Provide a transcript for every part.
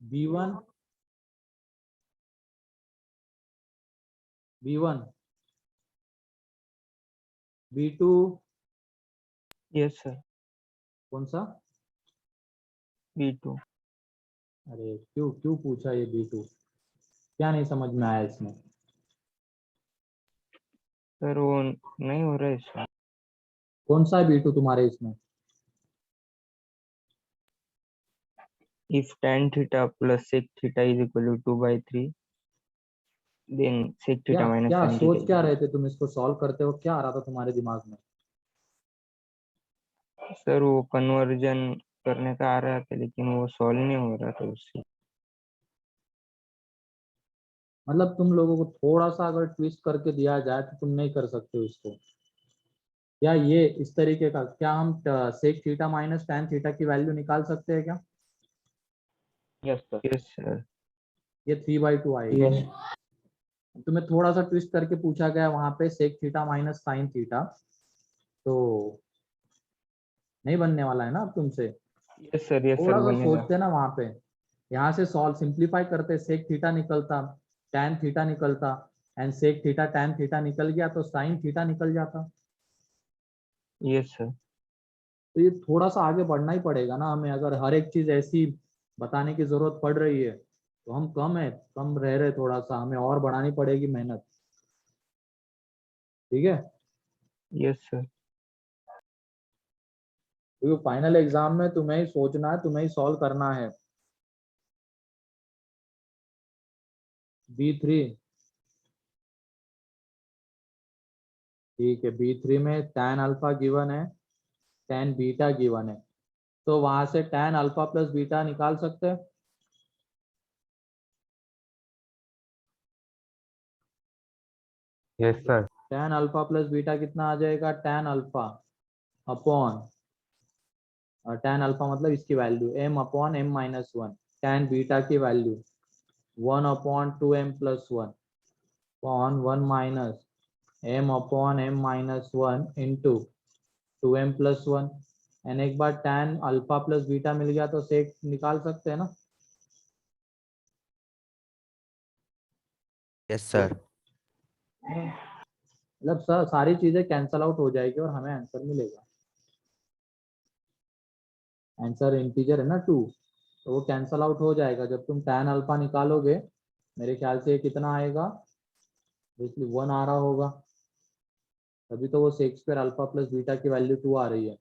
B1 B1 B2 yes sir, कौन सा? B2। अरे क्यों क्यों पूछा ये B2? क्या नहीं समझ में आया इसमें? सर वो नहीं हो रहा है इसमें। कौन सा है B2 तुम्हारे इसमें? If tan theta plus sec theta is equal to 2/3, then sec क्या थीटा माइनस क्या sin थीटा सोच क्या रहे थे तुम? इसको सॉल्व करते हो क्या आ रहा था तुम्हारे दिमाग में? सर वो कन्वर्जन करने का आ रहा था, लेकिन वो सॉल्व नहीं हो रहा था उससे। मतलब तुम लोगों को थोड़ा सा अगर ट्विस्ट करके दिया जाए तो तुम नहीं कर सकते हो इसको? या ये इस तरीके का, क्या हम sec theta minus tan theta की वैल्यू निकाल सकते हैं क्या? Yes sir. Yes sir. ये 3/2 आएगी। तुम्हें थोड़ा सा ट्विस्ट करके पूछा गया वहां पे sec theta minus sine theta, तो नहीं बनने वाला है ना अब तुमसे। यस सर, यस सर थोड़ा सा बनेगा। सोचते ना वहां पे। यहाँ से सॉल्व सिंप्लीफाई करते, सेक थीटा निकलता, tan थीटा निकलता, and sec theta tan theta निकल गया तो साइन थीटा निकल जाता। Yes sir. तो ये थोड़ा सा आगे बढ़ना ही पड़ेगा ना हमें, अगर हर एक चीज ऐसी बताने की जरूरत पड़ रही है तो हम कम रह रहे, थोड़ा सा हमें और बढ़ानी पड़ेगी मेहनत। ठीक है, यस सर। क्योंकि फाइनल एग्जाम में तुम्हें ही सोचना है, तुम्हें ही सॉल्व करना है। B3, ठीक है, B3 में tan अल्फा गिवन है, tan बीटा गिवन है, तो वहां से tan अल्फा प्लस बीटा निकाल सकते हैं। Yes sir. tan alpha plus beta कितना आ जाएगा? tan अल्फा अपॉन, और tan अल्फा मतलब इसकी value m upon m minus one, tan beta की value 1/2m+1 upon 1 minus m upon m minus one into 2m+1। And एक बार tan alpha plus beta मिल गया तो सेक निकाल सकते हैं ना? Yes sir. मतलब सारी चीजें कैंसल आउट हो जाएगी और हमें आंसर मिलेगा। आंसर इंटीजर है ना 2, तो वो कैंसल आउट हो जाएगा जब तुम tan अल्फा निकालोगे। मेरे ख्याल से ये कितना आएगा? इसलिए 1 आ रहा होगा, तभी तो वो sec square alpha plus beta की वैल्यू 2 आ रही है।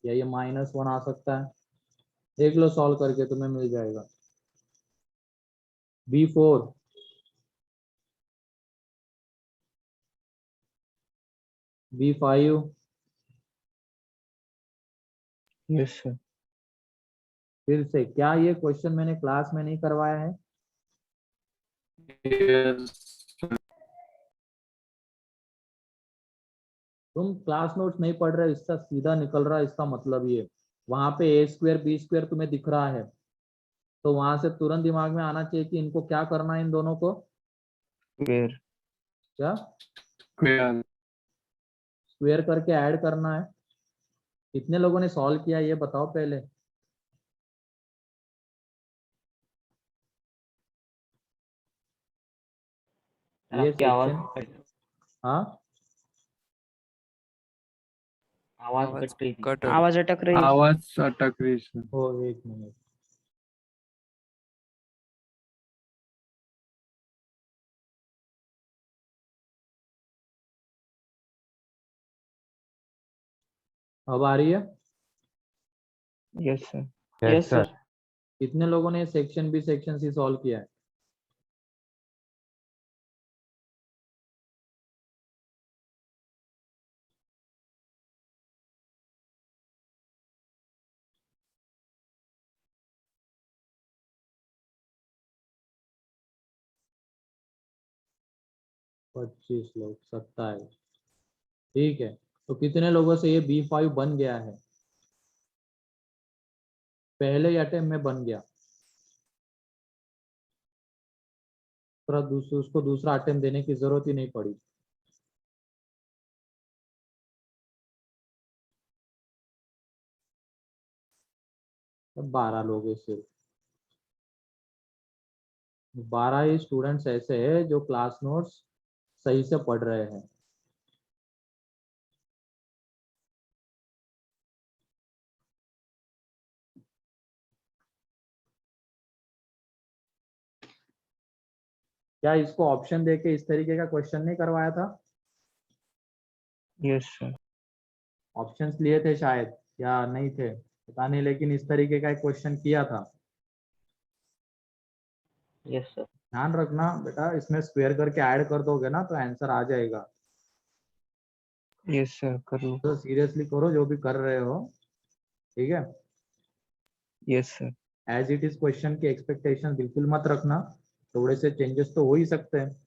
या ये -1 आ सकता है, देख लो सॉल्व करके तुम्हें मिल जाएगा। B4, B5, yes sir. फिर से क्या ये क्वेश्चन मैंने क्लास में नहीं करवाया है? तुम क्लास नोट्स नहीं पढ़ रहे, इसका सीधा निकल रहा है इसका मतलब ये। वहां पे ए स्क्वायर बी स्क्वायर तुम्हें दिख रहा है, तो वहां से तुरंत दिमाग में आना चाहिए कि इनको क्या करना है, इन दोनों को स्क्वेयर। क्या स्क्वायर। स्क्वेयर करके ऐड करना है। कितने लोगों ने सॉल्व किया ये बताओ पहले? ये आपकी आवाज सेक्शन, हाँ आवाज आवाज कट रही थी। कट हो रही। आवाज अटक रही है। आवाज अटक रही है सर। हो, एक मिनट। अब आ रही है? Yes sir. Yes sir. कितने लोगों ने section B section C solve किया है? पच्चीस लोग, 27। ठीक है, तो कितने लोगों से ये B5 बन गया है? पहले ही अटेम्प्ट में बन गया, उसको दूसरा अटेम्प्ट देने की जरूरत ही नहीं पड़ी। 12 लोग हैं सिर्फ। 12 ही स्टूडेंट्स ऐसे हैं जो क्लास नोट्स सही से पढ़ रहे हैं। क्या इसको ऑप्शन देके इस तरीके का क्वेश्चन नहीं करवाया था? Yes sir. ऑप्शंस लिए थे शायद या नहीं थे पता नहीं, लेकिन इस तरीके का एक क्वेश्चन किया था। Yes sir. ध्यान रखना बेटा, इसमें स्क्वायर करके ऐड कर दोगे ना तो आंसर आ जाएगा। यस सर करूँ। तो सीरियसली करो जो भी कर रहे हो, ठीक है? Yes sir. As it is question की एक्सपेक्टेशन बिल्कुल मत रखना, थोड़े से चेंजेस तो हो ही सकते हैं।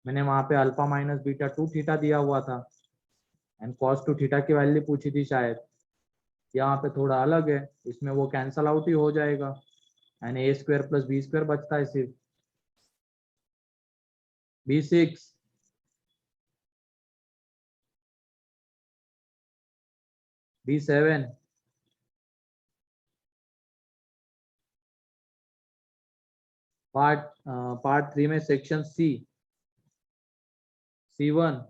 मैंने वहां पे अल्फा माइनस बीटा 2 थीटा दिया हुआ था एंड कॉस 2 थीटा की वैल्यू पूछी थी शायद। यहाँ पे थोड़ा अलग है, इसमें वो कैंसल आउट ही हो जाएगा and a square plus b square बचता है सिर्फ। B6 B7 पार्ट 3 में section C1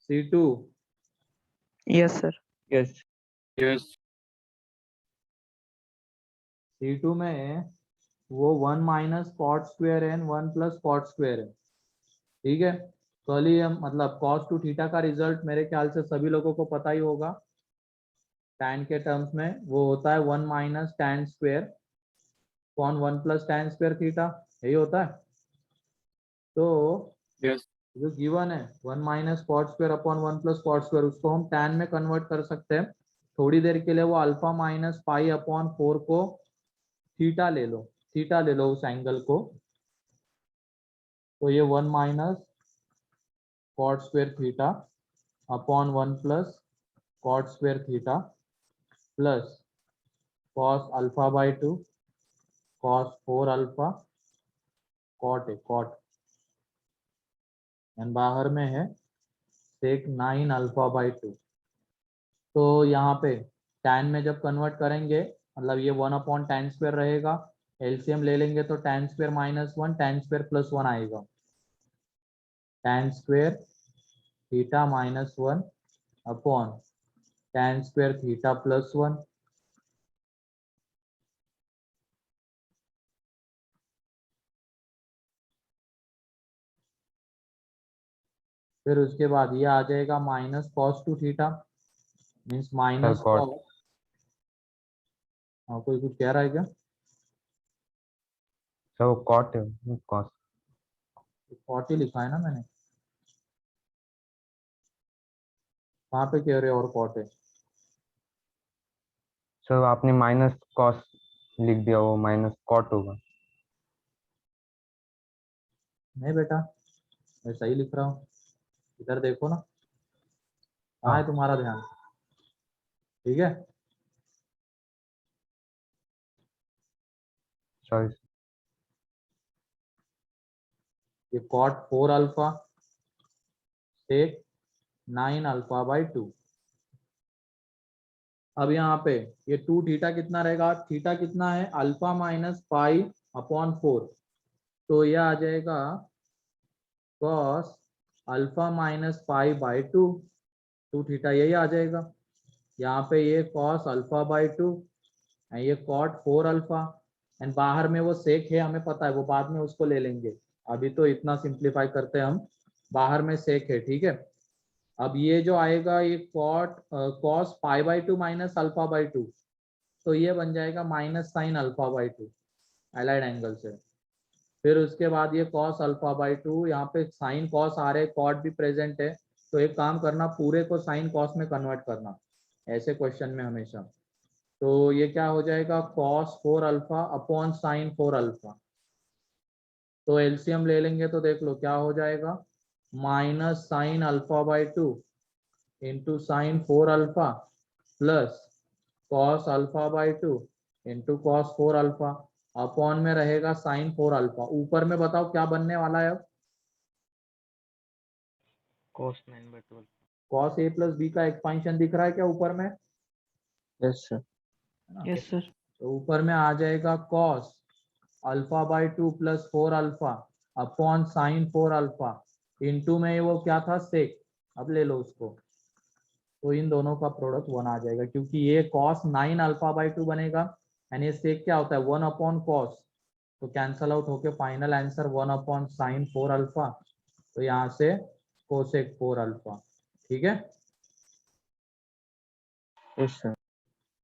C2 yes sir. Yes. Yes. C2 में वो 1 माइनस कॉट स्क्वायर है 1 प्लस कॉट स्क्वायर है, ठीक है? कल ही हम मतलब cos 2 थीटा का रिजल्ट मेरे ख्याल से सभी लोगों को पता ही होगा। tan के टर्म्स में वो होता है 1 minus tan square upon 1 plus tan square theta, यही होता है। तो Yes. जो गिवन है 1 minus cot square upon 1 plus cot square, उसको हम tan में कन्वर्ट कर सकते हैं। थोड़ी देर के लिए वो अल्फा माइनस पाई अपॉन 4 को थीटा ले लो उस एंगल को। तो ये 1 minus cot square theta upon 1 plus cot square theta plus cos alpha by 2 cos 4 alpha cot and बाहर में है सेक 9 अल्फा बाई 2। तो यहाँ पे tan में जब कन्वर्ट करेंगे मतलब ये 1 अपॉन tan स्क्वायर रहेगा, एलसीएम ले लेंगे तो tan square minus 1 tan square plus 1 आएगा। tan square theta minus 1 upon tan square theta plus 1। फिर उसके बाद ये आ जाएगा minus cos 2 theta means minus cot। Cos. हाँ, कोई कुछ कह रहा है क्या? सर वो कॉट है कॉस। कॉट ही लिखा है ना मैंने, कहाँ पे कह रहे हो और कॉट है? सर आपने माइनस कॉस लिख दिया, वो माइनस कॉट होगा। नहीं बेटा, मैं सही लिख रहा हूँ, इधर देखो ना, कहाँ है हाँ तुम्हारा ध्यान? ठीक है, सॉरी। ये cot 4 alpha sec 9 alpha by 2। अब यहाँ पे ये 2 थीटा कितना रहेगा? थीटा कितना है? Alpha minus pi upon 4। तो ये आ जाएगा cos alpha minus pi by 2, 2 theta यही आ जाएगा। यहाँ पे ये कॉस अल्फा बाई 2 ये कॉट 4 अल्फा एंड बाहर में वो सेक है, हमें पता है, वो बाद में उसको ले लेंगे। अभी तो इतना सिंप्लीफाई करते हैं हम, बाहर में सेक है, ठीक है? अब ये जो आएगा ये cos pi by 2 minus alpha by 2, तो ये बन जाएगा minus sine alpha by 2 allied angle से। फिर उसके बाद ये कॉस अल्फा बाई 2, यहाँ पे साइन कॉस आ रहे, कॉट भी प्रेजेंट है, तो एक काम करना, पूरे को साइन कॉस में कन्वर्ट करना ऐसे क्वेश्चन में हमेशा। तो ये क्या हो जाएगा? Cos 4 alpha upon sine 4 alpha. तो एलसीएम ले लेंगे तो देख लो क्या हो जाएगा, minus sine alpha by 2 into sine 4 alpha plus cos alpha by 2 into cos 4 alpha upon में रहेगा साइन 4 अल्फा। ऊपर में बताओ क्या बनने वाला है अब? cos 9/12। Cos A plus B का एक्सपांशन दिख रहा है क्या ऊपर में? Yes sir. है ना? Yes sir. तो ऊपर में आ जाएगा cos alpha by 2 plus 4 alpha upon sine 4 alpha into में वो क्या था सेक। अब ले लो उसको, तो इन दोनों का प्रोडक्ट 1 आ जाएगा, क्योंकि ये कॉस 9 अल्फा बाई 2 बनेगा एंड ये सेक क्या होता है 1 अपॉन कॉस, तो कैंसल आउट होके final answer 1 upon sine 4 alpha, तो यहाँ से कोसेक 4 अल्फा। ठीक है, यस सर।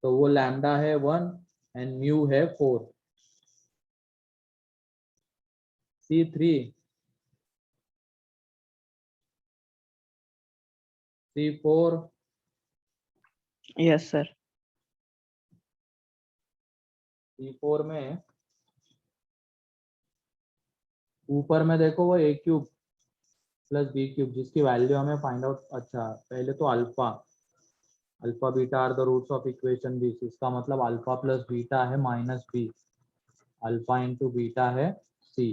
तो वो लैम्डा है 1 एंड म्यू है 4। C3 C4 Yes, sir. C4 में ऊपर में देखो वो a cube plus b cube जिसकी वैल्यू हमें फाइंड आउट। अच्छा पहले तो alpha alpha beta are the roots of equation b, इसका मतलब अल्फा प्लस बीटा है minus b, alpha into beta है सी,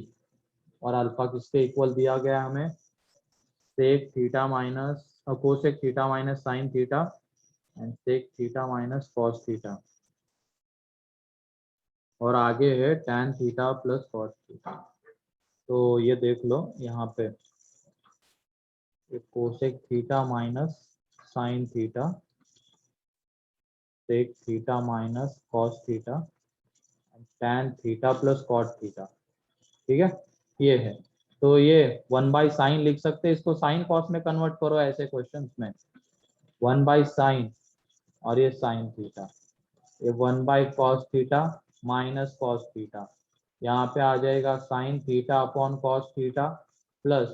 और अल्फा किसके इक्वल दिया गया हमें sec theta minus cosec theta minus sine theta and sec theta minus cos theta, और आगे है tan theta plus cos theta. तो ये देख लो यहाँ पे cosec theta minus sine theta sec theta minus cos theta tan theta plus cot theta. ठीक है, ये है। तो ये 1 बाई साइन लिख सकते हैं, इसको साइन कॉस में कन्वर्ट करो ऐसे क्वेश्चंस में, 1 बाई साइन और ये साइन थीटा, ये 1 by cos theta minus cos theta, यहाँ पे आ जाएगा sine theta upon cos theta plus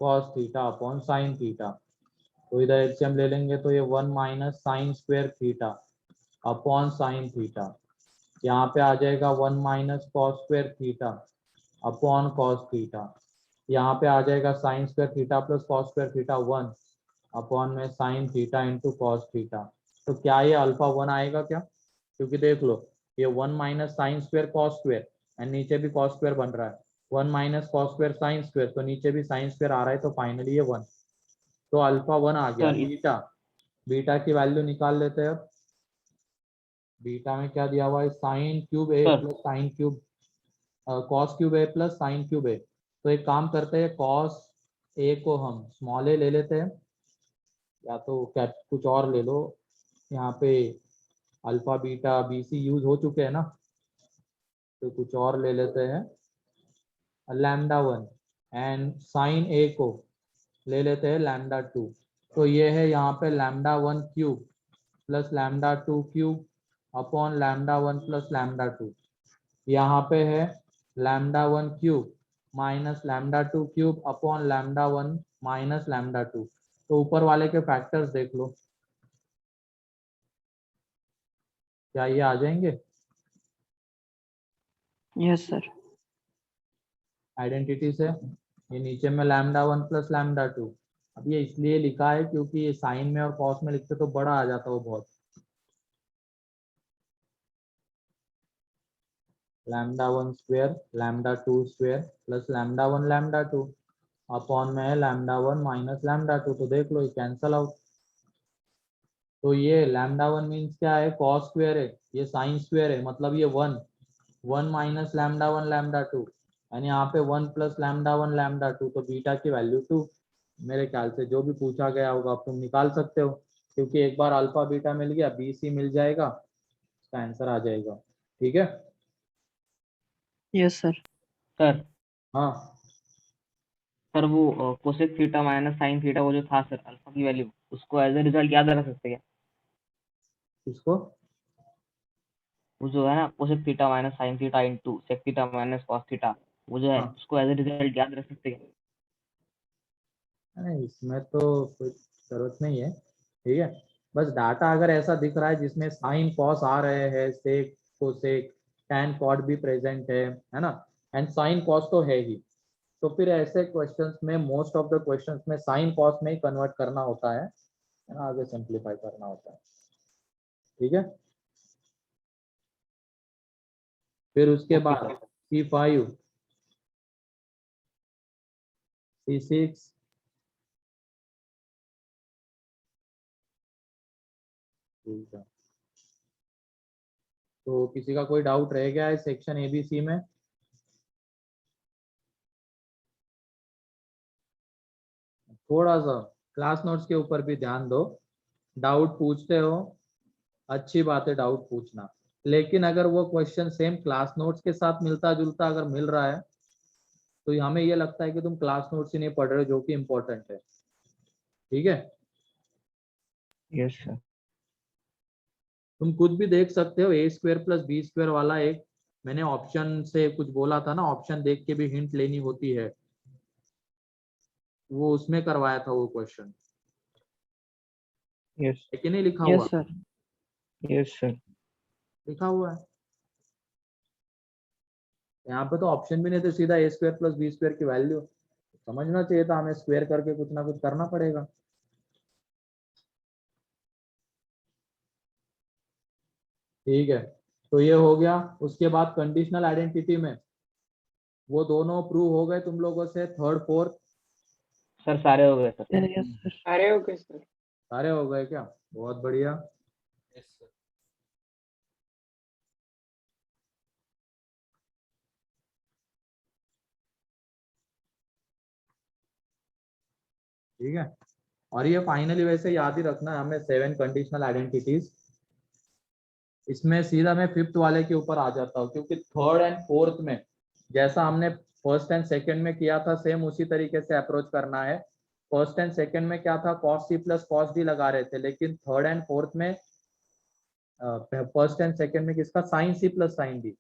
cos theta upon sine theta, तो इधर एलसीएम ले लेंगे तो ये 1 minus sine square theta upon sine theta, यहाँ पे आ जाएगा 1 minus cos square theta upon cos theta, यहाँ पे आ जाएगा sine square theta plus cos square theta 1 upon में sign theta into cos theta. तो क्या ये अल्फा 1 आएगा क्या, क्योंकि देख लो ये 1 minus sine square cos square and नीचे भी कॉस स्क्वायर बन रहा है, 1 minus cos square sine square, तो नीचे भी साइन स्क्वायर आ रहा है, तो फाइनली ये 1, तो अल्फा 1 आ गया। सर बीटा बीटा की वैल्यू निकाल लेते हैं अब। बीटा में क्या दिया हुआ है sine cube A sir plus sine cube cos cube A plus sine cube A, तो एक काम करते हैं कॉस ए को हम स्मॉल ए ले लेते हैं, या तो कैप कुछ और ले लो, यहाँ पे alpha beta b c use हो चुके हैं ना, तो कुछ और ले लेते हैं लैम्डा 1 एंड साइन ए को ले लेते हैं लैम्डा 2, तो ये है यहाँ पे lambda 1 cube plus lambda 2 cube upon lambda 1 plus lambda 2, यहाँ पे है lambda 1 cube minus lambda 2 cube upon lambda 1 minus lambda 2, तो ऊपर वाले के फैक्टर्स देख लो क्या ये आ जाएंगे Yes, sir. आइडेंटिटी से। ये नीचे में लैम्डा 1 प्लस लैम्डा 2, अब ये इसलिए लिखा है क्योंकि ये साइन में और कॉस में लिखते तो बड़ा आ जाता वो बहुत, lambda 1 square lambda 2 square plus lambda 1 lambda 2 upon में है लैम्डा 1 माइनस लैम्डा 2, तो देख लो ये कैंसल आउट। तो ये लैम्डा 1 मीन्स क्या है कॉस स्क्वायर है, ये साइन स्क्वायर है, मतलब ये 1 माइनस लैम्डा 1 लैम्डा 2 यानी यहाँ पे 1 प्लस लैम्डा 1 लैम्डा 2, तो बीटा की वैल्यू 2। मेरे ख्याल से जो भी पूछा गया होगा आप तुम निकाल सकते हो, क्योंकि एक बार अल्फा बीटा मिल गया बी सी मिल जाएगा, इसका आंसर आ जाएगा। ठीक है, Yes, sir. सर हाँ सर वो cosec theta minus sine theta वो जो था सर अल्फा की वैल्यू, उसको एज ए रिजल्ट याद रख सकते हैं क्या? इसको वो जो है ना cosec theta minus sine theta into sec theta minus cos theta, वो जो है हाँ उसको एज ए रिजल्ट याद रख सकते हैं क्या? नहीं इसमें तो कोई जरूरत नहीं है। ठीक है, बस डाटा अगर ऐसा दिख रहा है जिसमें साइन कॉस आ रहे हैं सेक कोसेक टैन कॉट भी प्रेजेंट है ना, एंड साइन कॉस तो है ही, तो फिर ऐसे क्वेश्चंस में मोस्ट ऑफ द क्वेश्चंस में साइन कॉस में ही कन्वर्ट करना होता है ना, आगे सिंप्लीफाई करना होता है। ठीक है, फिर उसके ओके बाद सर। C5 C6 ठीक है, तो किसी का कोई डाउट रह गया है सेक्शन एबीसी में? थोड़ा सा क्लास नोट्स के ऊपर भी ध्यान दो। डाउट पूछते हो, अच्छी बात है डाउट पूछना, लेकिन अगर वो क्वेश्चन सेम क्लास नोट्स के साथ मिलता जुलता अगर मिल रहा है तो हमें ये लगता है कि तुम क्लास नोट्स ही नहीं पढ़ रहे हो, जो कि इम्पोर्टेंट है। ठीक है, यस सर। तुम खुद भी देख सकते हो ए स्क्वायर प्लस बी स्क्वायर वाला एक मैंने ऑप्शन से कुछ बोला था ना, ऑप्शन देख के भी हिंट लेनी होती है, वो उसमें करवाया था वो क्वेश्चन, यस है कि नहीं लिखा Yes, हुआ? sir. Yes sir. लिखा हुआ है यहाँ पे, तो ऑप्शन भी नहीं थे, सीधा ए स्क्वायर प्लस बी स्क्वायर की वैल्यू समझना चाहिए था हमें, स्क्वायर करके कुछ ना कुछ करना पड़ेगा। ठीक है, तो ये हो गया। उसके बाद कंडीशनल आइडेंटिटी में वो दोनों प्रूव हो गए तुम लोगों से, थर्ड फोर्थ सर सारे हो गए सर। Yes, sir. अरे ओके सर। सारे हो गए क्या? बहुत बढ़िया। ठीक है, और ये फाइनली वैसे याद ही रखना है हमें, 7 कंडीशनल आइडेंटिटीज। इसमें सीधा मैं फिफ्थ वाले के ऊपर आ जाता हूँ, क्योंकि थर्ड एंड फोर्थ में जैसा हमने फर्स्ट एंड सेकंड में किया था सेम उसी तरीके से अप्रोच करना है। फर्स्ट एंड सेकंड में क्या था, cos c plus cos d लगा रहे थे, लेकिन थर्ड एंड फोर्थ में फर्स्ट एंड सेकंड में किसका, sine c plus sine d,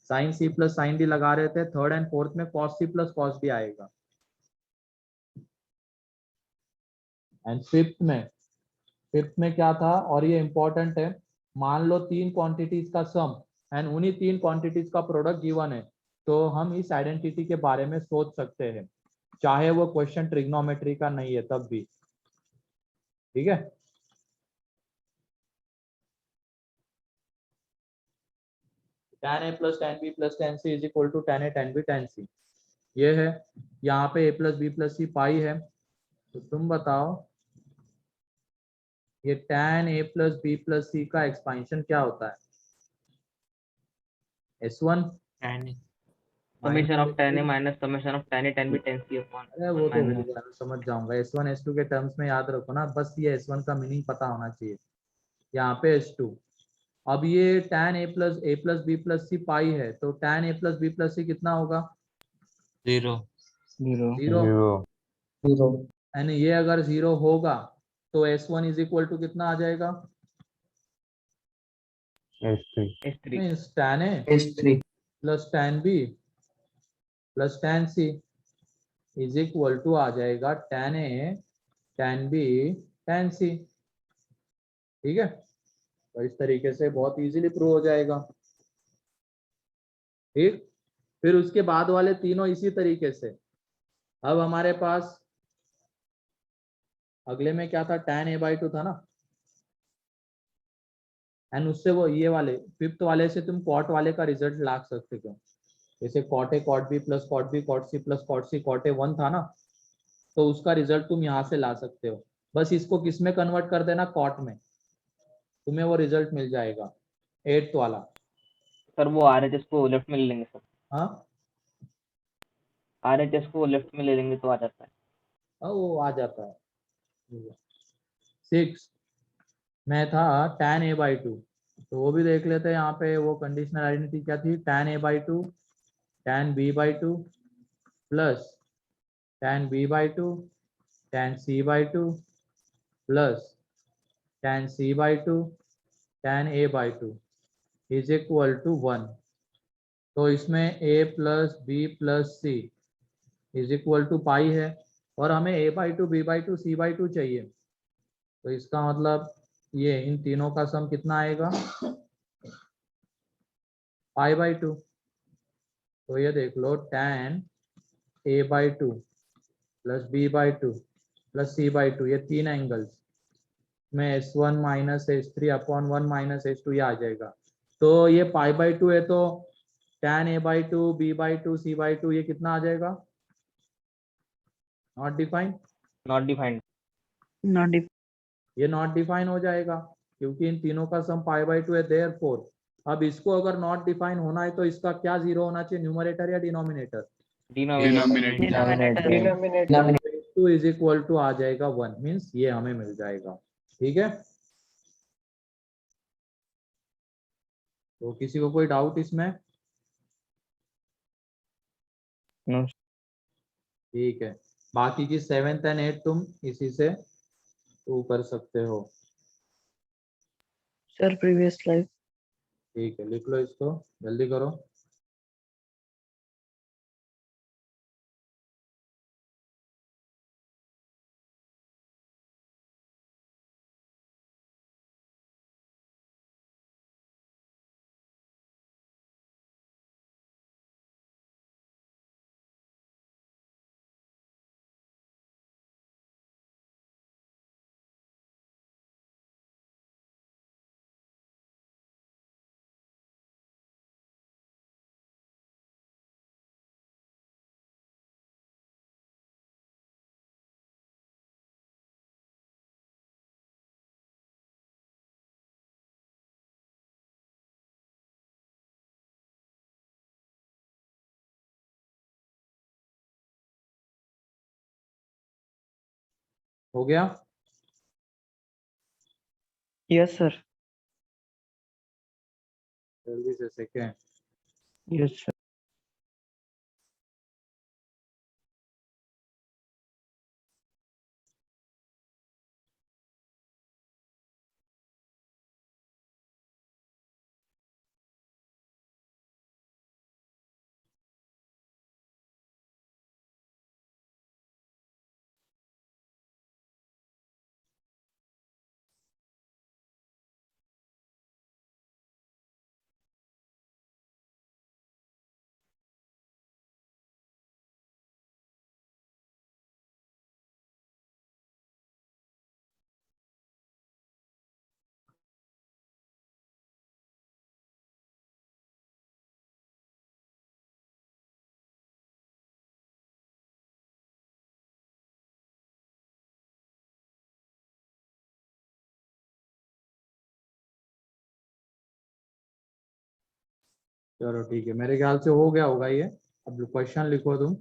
sine c plus sine d लगा रहे थे। थर्ड एंड फोर्थ में cos c plus cos d आएगा। एंड फिफ्थ में क्या था, और ये इंपॉर्टेंट है, मान लो 3 क्वांटिटीज का सम एंड उन्हीं 3 क्वांटिटीज का प्रोडक्ट गिवन है, तो हम इस आइडेंटिटी के बारे में सोच सकते हैं, चाहे वो क्वेश्चन ट्रिग्नोमेट्री का नहीं है तब भी। ठीक है, tan a plus tan b plus tan c is equal to tan a tan b tan c, ये है। यहाँ पे a plus B plus C pi है, तो तुम बताओ ये tan a plus B plus C का एक्सपांशन क्या होता है? S1 summation of tan a minus summation of tan a tan b tan c upon अरे वो तो हो गया, मैं समझ जाऊंगा। S1 S2 के टर्म्स में याद रखो ना, बस ये S1 का मीनिंग पता होना चाहिए। यहाँ पे S2, अब ये tan a plus B plus C pi है, तो tan a plus B plus C कितना होगा? जीरो। जीरो। यानी ये अगर जीरो होगा तो S1 इज इक्वल टू कितना आ जाएगा? S3 means tan a plus tan b plus tan c is equal to आ जाएगा tan a tan b tan c। ठीक है, तो इस तरीके से बहुत इजीली प्रूव हो जाएगा। ठीक, फिर उसके बाद वाले तीनों इसी तरीके से। अब हमारे पास अगले में क्या था, tan a/2 था ना, एंड उससे वो ये वाले फिफ्थ वाले से तुम कॉट वाले का रिजल्ट ला सकते हो। जैसे cot a cot b plus cot b cot c plus cot c cot a 1 था ना, तो उसका रिजल्ट तुम यहाँ से ला सकते हो। बस इसको किस में कन्वर्ट कर देना, कॉट में, तुम्हें वो रिजल्ट मिल जाएगा 8th वाला। सर वो RHS को लेफ्ट में ले लेंगे सर, हाँ, RHS को लेफ्ट में ले लेंगे तो आ जाता है। वो आ जाता है। 6 में था tan a/2, तो वो भी देख लेते हैं। यहाँ पे वो कंडीशनल आइडेंटिटी क्या थी, tan a/2 tan b/2 plus tan b/2 tan c/2 plus tan c/2 tan a/2 is equal to 1। तो इसमें a plus B plus C is equal to pi है, और हमें a/2 b/2 c/2 चाहिए, तो इसका मतलब ये इन तीनों का सम कितना आएगा, π/2। तो ये देख लो, tan a/2 plus b/2 plus c/2, ये 3 एंगल्स में S1 minus S3 upon 1 minus S2 ये आ जाएगा। तो ये π/2 है, तो tan a/2 b/2 c/2 ये कितना आ जाएगा, not defined. Not defined. Not if. ये नॉट डिफाइन हो जाएगा, क्योंकि इन तीनों का सम π/2 है, देयरफॉर अब इसको अगर नॉट डिफाइन होना है तो इसका क्या जीरो होना चाहिए, न्यूमरेटर या denominator? Denominator two is equal to आ जाएगा 1, मीन्स ये हमें मिल जाएगा। ठीक है, तो किसी को कोई डाउट इसमें? नो ठीक है, बाकी की 7th एंड 8th तुम इसी से प्रूव कर सकते हो। Sir, previous slide. ठीक है, लिख लो इसको, जल्दी करो। हो गया? Yes, sir. जल्दी से सेकेंड। यस सर चलो ठीक है, मेरे ख्याल से हो गया होगा ये। अब क्वेश्चन लिखो तुम।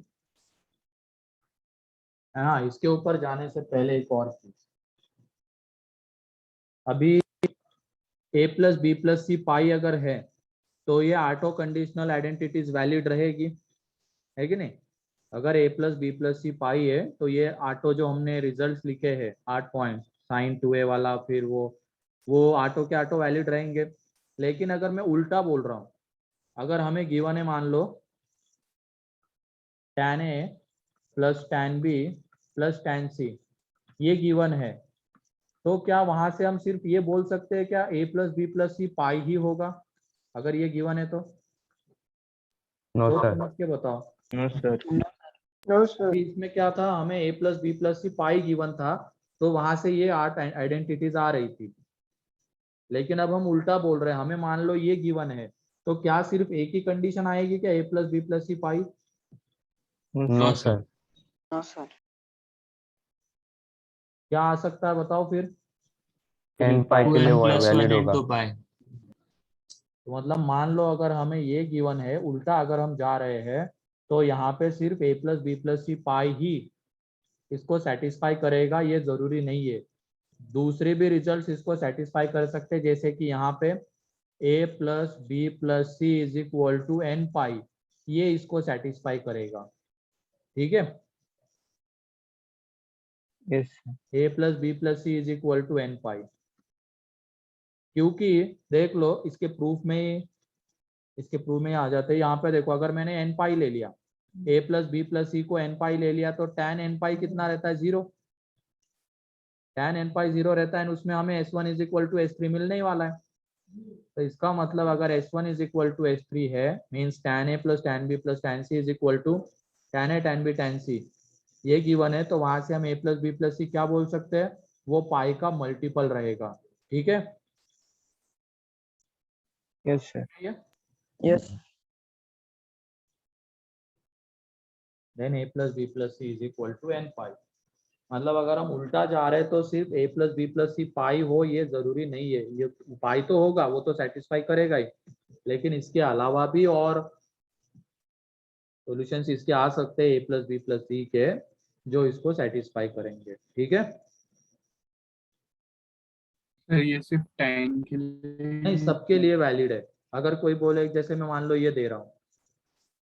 हाँ, इसके ऊपर जाने से पहले एक और चीज, अभी a प्लस बी प्लस सी पाई अगर है तो ये ऑटो कंडीशनल आइडेंटिटीज वैलिड रहेगी, है कि नहीं? अगर a plus B plus C pi है तो ये ऑटो जो हमने रिजल्ट्स लिखे हैं 8 पॉइंट साइन 2a वाला, फिर वो ऑटो के ऑटो वैलिड रहेंगे। लेकिन अगर मैं उल्टा बोल रहा हूँ, अगर हमें गिवन है मान लो tan a plus tan b plus tan c, ये गिवन है, तो क्या वहां से हम सिर्फ ये बोल सकते हैं क्या a प्लस बी प्लस सी पाई ही होगा अगर ये गिवन है तो? नो तो सर समझ के बताओ। नो सर अभी इसमें क्या था, हमें a plus B plus C pi given था, तो वहां से ये 8 आइडेंटिटीज आ रही थी। लेकिन अब हम उल्टा बोल रहे हैं, हमें मान लो ये गिवन है, तो क्या सिर्फ एक ही कंडीशन आएगी क्या, a plus B plus C pi? No sir No, sir. क्या आ सकता है बताओ फिर? n पाई के लिए वैलिड होगा तो मतलब मान लो अगर हमें ये गिवन है, उल्टा अगर हम जा रहे हैं, तो यहाँ पे सिर्फ a प्लस बी प्लस सी पाई ही इसको सेटिस्फाई करेगा, ये जरूरी नहीं है। दूसरे भी रिजल्ट्स इसको सेटिस्फाई कर सकते हैं, जैसे कि यहाँ पे a plus B plus C is equal to N pi, ये इसको सेटिस्फाई करेगा। ठीक है, yes a plus B plus C is equal to N pi, क्योंकि देख लो इसके प्रूफ में आ जाते हैं। यहाँ पे देखो, अगर मैंने एन पाई ले लिया, a प्लस बी प्लस सी को एन पाई ले लिया, तो tan एन पाई कितना रहता है, 0। tan एन पाई 0 रहता है, उसमें हमें s1 is equal to s3 मिलने ही वाला है। तो इसका मतलब अगर s1 is equal to s3 है, means tan a plus tan b plus tan c is equal to tan a tan b tan c, ये गिवन है, तो वहां से हम a plus B plus c क्या बोल सकते हैं, वो पाई का मल्टीपल रहेगा। ठीक है, yes sir Yes. Then a plus B plus C is equal to N pi. मतलब अगर हम उल्टा जा रहे हैं तो सिर्फ a प्लस बी प्लस सी पाई हो ये जरूरी नहीं है, ये पाई तो होगा, वो तो सेटिस्फाई करेगा ही, लेकिन इसके अलावा भी और सॉल्यूशंस इसके आ सकते हैं a प्लस बी प्लस सी के, जो इसको सेटिस्फाई करेंगे। ठीक है, सर ये सिर्फ tan के नहीं लिए सबके लिए वैलिड है। अगर कोई बोले, जैसे मैं मान लो ये दे रहा हूँ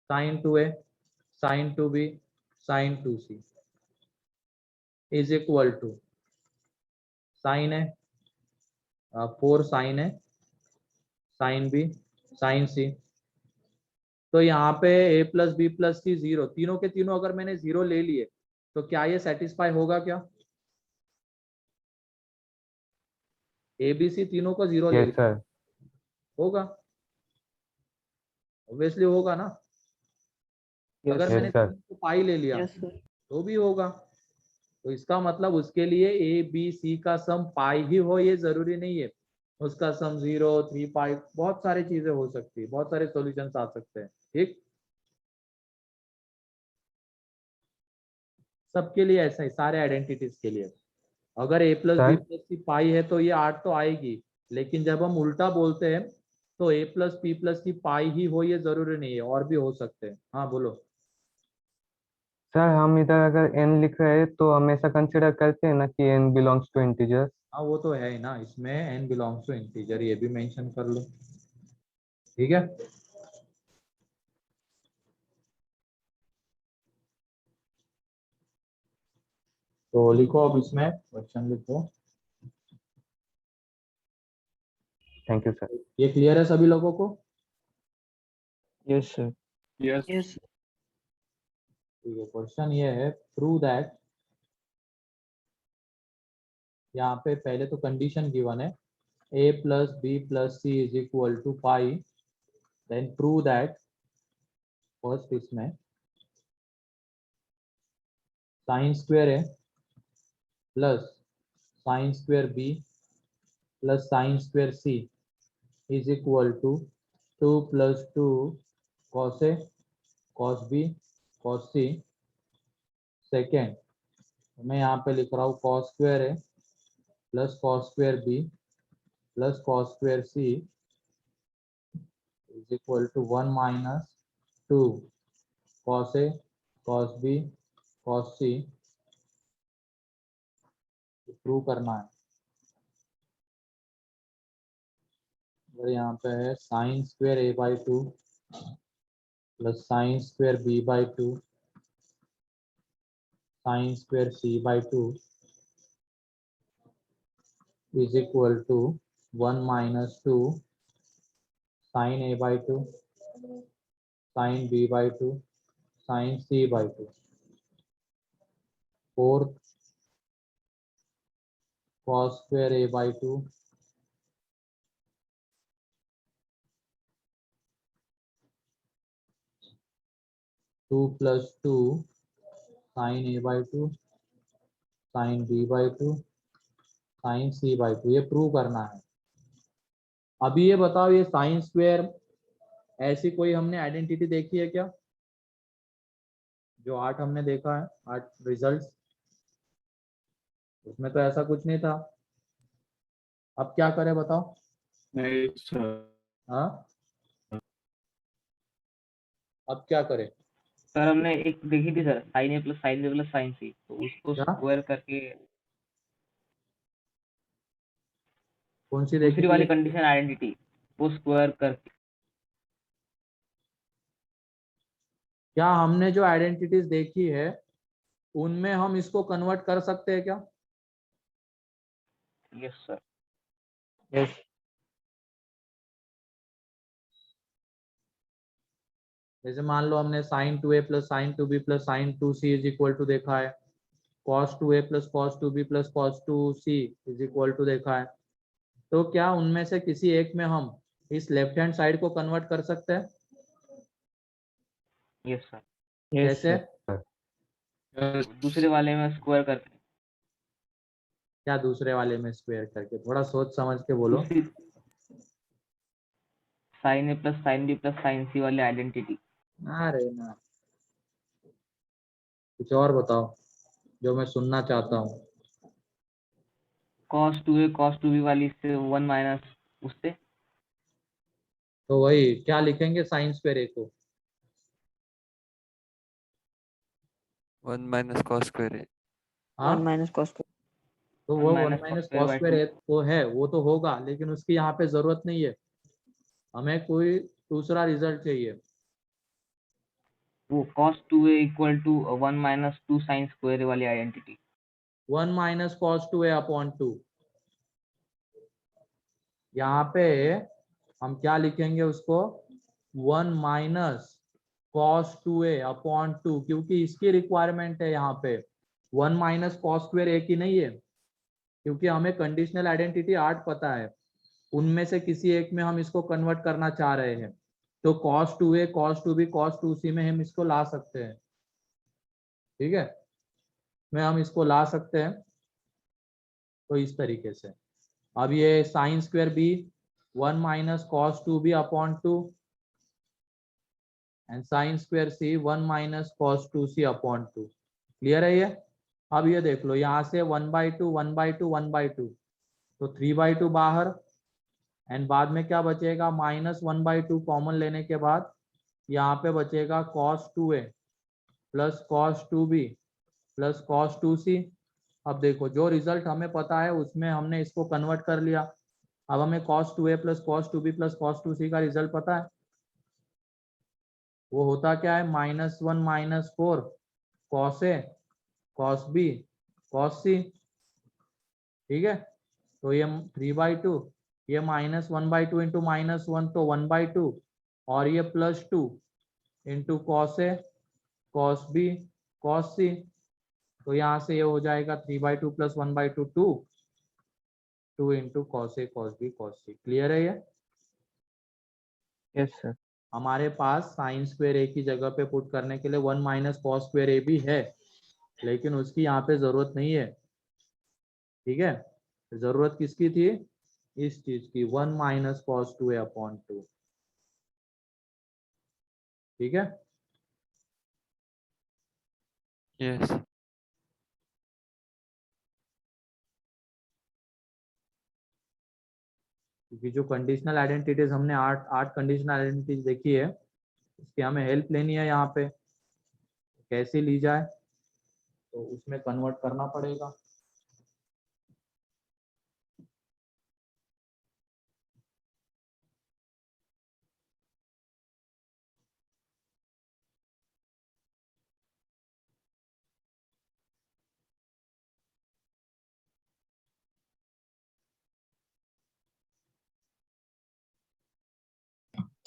sin 2a sin 2b sin 2c is equal to sine है 4 साइन है साइन बी साइन सी, तो यहाँ पे a plus B plus c zero, तीनों के तीनों अगर मैंने जीरो ले लिए तो क्या ये सेटिस्फाई होगा क्या? ए बी सी तीनों को जीरो ले यस लिया, सर। होगा, ऑब्वियसली होगा ना। अगर Yes, मैंने sir. तीनों को पाई ले लिया Yes, sir. तो भी होगा। तो इसका मतलब उसके लिए ए बी सी का सम पाई ही हो ये जरूरी नहीं है, उसका सम 0 3 पाई, बहुत सारी चीजें हो सकती है, बहुत सारे सॉल्यूशंस आ सकते हैं। ठीक, सबके लिए ऐसा ही, सारे आइडेंटिटीज के लिए। अगर a plus B Sir, plus C pi है तो ये 8 तो आएगी, लेकिन जब हम उल्टा बोलते हैं तो a प्लस पी प्लस की पाई ही हो ये जरूरी नहीं है, और भी हो सकते हैं। हाँ बोलो। सर हम इधर अगर n लिख रहे हैं तो हमेशा कंसिडर करते हैं ना कि n बिलोंग्स टू इंटीजर। हाँ वो तो है ही ना, इसमें n बिलोंग्स टू इंटीजर, ये भी मेंशन कर लो। ठीक है, तो लिखो अब इसमें क्वेश्चन लिखो। Thank you sir. ये क्लियर है सभी लोगों को? Yes sir. Yes Yes. ठीक है, क्वेश्चन ये है, प्रूव दैट, यहाँ पे पहले तो कंडीशन गिवन है a plus B plus C is equal to pi, then prove that, first इसमें sine square a plus sine square b plus sine square c is equal to 2 plus 2 cos a cos b cos c. Second, मैं यहाँ पे लिख रहा हूँ cos square a plus cos square b plus cos square c is equal to 1 minus 2 cos a cos b cos c. Prove करना है। और यहाँ पे है sine square a by 2 plus sine square b by 2 sine square c by 2 is equal to 1 minus 2 sin a by 2 sin b by 2 sin c by 2। Fourth, cos square a by 2 2 plus 2 sin a by 2 sin b by 2 sin c by 2। ये prove करना है। अभी ये बताओ, ये sine square ऐसी कोई हमने आइडेंटिटी देखी है क्या? जो 8 हमने देखा है, 8 रिजल्ट्स, उसमें तो ऐसा कुछ नहीं था। अब क्या करें बताओ? नहीं सर। हाँ, अब क्या करें? सर हमने एक देखी थी sir, sine A plus sine B plus sine C, तो उसको क्या? स्क्वायर करके कौन सी देखी दूसरी थी? वाली कंडीशन आइडेंटिटी वो स्क्वायर करके। क्या हमने जो आइडेंटिटीज देखी है उनमें हम इसको कन्वर्ट कर सकते हैं क्या? Yes sir. यस। जैसे मान लो हमने sine 2a plus sine 2b plus sine 2c is equal to देखा है, cos 2a plus cos 2b plus cos 2c is equal to देखा है, तो क्या उनमें से किसी एक में हम इस लेफ्ट हैंड साइड को कन्वर्ट कर सकते हैं? Yes sir. यस कैसे? सर। यस दूसरे वाले में स्क्वायर करके। क्या दूसरे वाले में स्क्वायर करके? थोड़ा सोच समझ के बोलो। दूसरी sine A plus sine B plus sine C वाली आइडेंटिटी। अरे ना, कुछ और बताओ। जो मैं सुनना चाहता हूँ। cos 2b वाली से 1 माइनस उससे तो वही क्या लिखेंगे साइन स्क्वायर ए को? 1 माइनस कॉस स्क्वायर है। हाँ, 1 minus cos square. तो 1 वो one minus cos minus square cos bye square 2 ए तो है, वो तो होगा, लेकिन उसकी यहाँ पे जरूरत नहीं है, हमें कोई दूसरा रिजल्ट चाहिए। वो cos 2a equal to 1 minus 2 sine square वाली identity. 1 minus cos two a upon two, यहाँ पे हम क्या लिखेंगे उसको? 1 minus cos two a upon two, क्योंकि इसकी रिक्वायरमेंट है यहाँ पे। 1 माइनस कॉस स्क्वायर ए की नहीं है, क्योंकि हमें कंडीशनल आइडेंटिटी 8 पता है, उनमें से किसी एक में हम इसको कन्वर्ट करना चाह रहे हैं। तो cos two A cos two B cos two C में हम इसको ला सकते हैं, ठीक है, में हम इसको ला सकते हैं। तो इस तरीके से अब ये sine square b 1 minus cos two b upon two and sine square c 1 minus cos two c upon two. Clear है ये? अब ये देख लो, यहाँ से 1/2 1/2 1/2, तो 3/2 बाहर, एंड बाद में क्या बचेगा? -1/2 कॉमन लेने के बाद यहाँ पे बचेगा cos 2a plus cos 2b plus cos 2c। अब देखो, जो रिजल्ट हमें पता है उसमें हमने इसको कन्वर्ट कर लिया। अब हमें cos 2a plus cos 2b plus cos 2c का रिजल्ट पता है, वो होता क्या है? -1 -4 cos a cos b cos c, ठीक है। तो ये 3/2, ये -1/2 इंटू -1 तो 1/2, और ये +2 into cos a cos b cos सी, तो यहाँ से ये हो जाएगा 3/2 plus 1/2 2 into cos a cos b cos C. Clear है ये? Yes sir. हमारे पास साइन स्क्वायर ए की जगह पे पुट करने के लिए 1 माइनस कॉस स्क्वायर ए भी है, लेकिन उसकी यहाँ पे जरूरत नहीं है, ठीक है। जरूरत किसकी थी? इस चीज की, 1 minus cos two a upon to, ठीक है। यस। क्योंकि जो कंडीशनल आइडेंटिटीज हमने आठ आठ कंडीशनल आइडेंटिटीज देखी है, इसकी हमें हेल्प लेनी है यहाँ पे, कैसे ली जाए, तो उसमें कन्वर्ट करना पड़ेगा।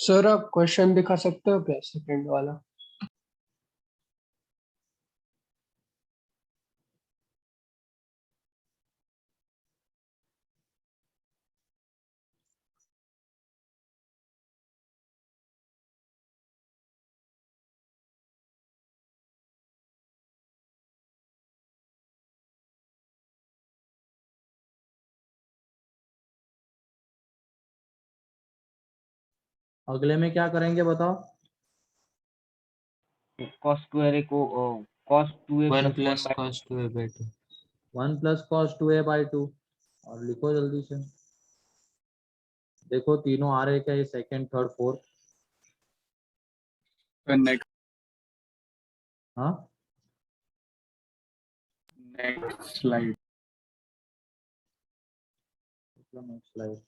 सर आप क्वेश्चन दिखा सकते हो क्या, सेकंड वाला? अगले में क्या करेंगे बताओ? cos स्क्वायर ए को cos 2a 1 plus 1 plus by cos 2a/2। 1 plus cos two A by two, और लिखो जल्दी से। देखो तीनों आ रहे क्या, ये सेकंड थर्ड फोर्थ? नेक्स्ट हाँ, slide. Next slide.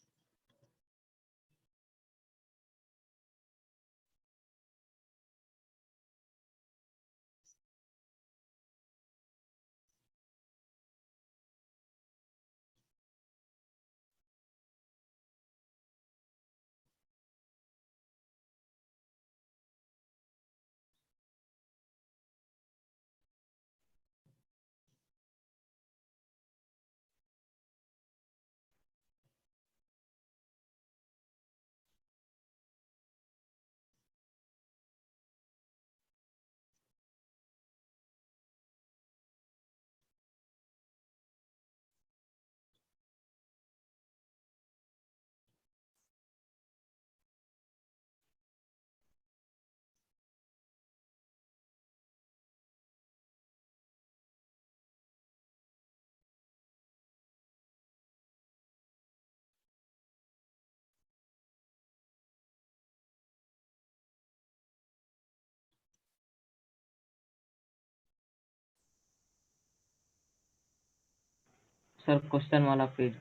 Sir question वाला पेज।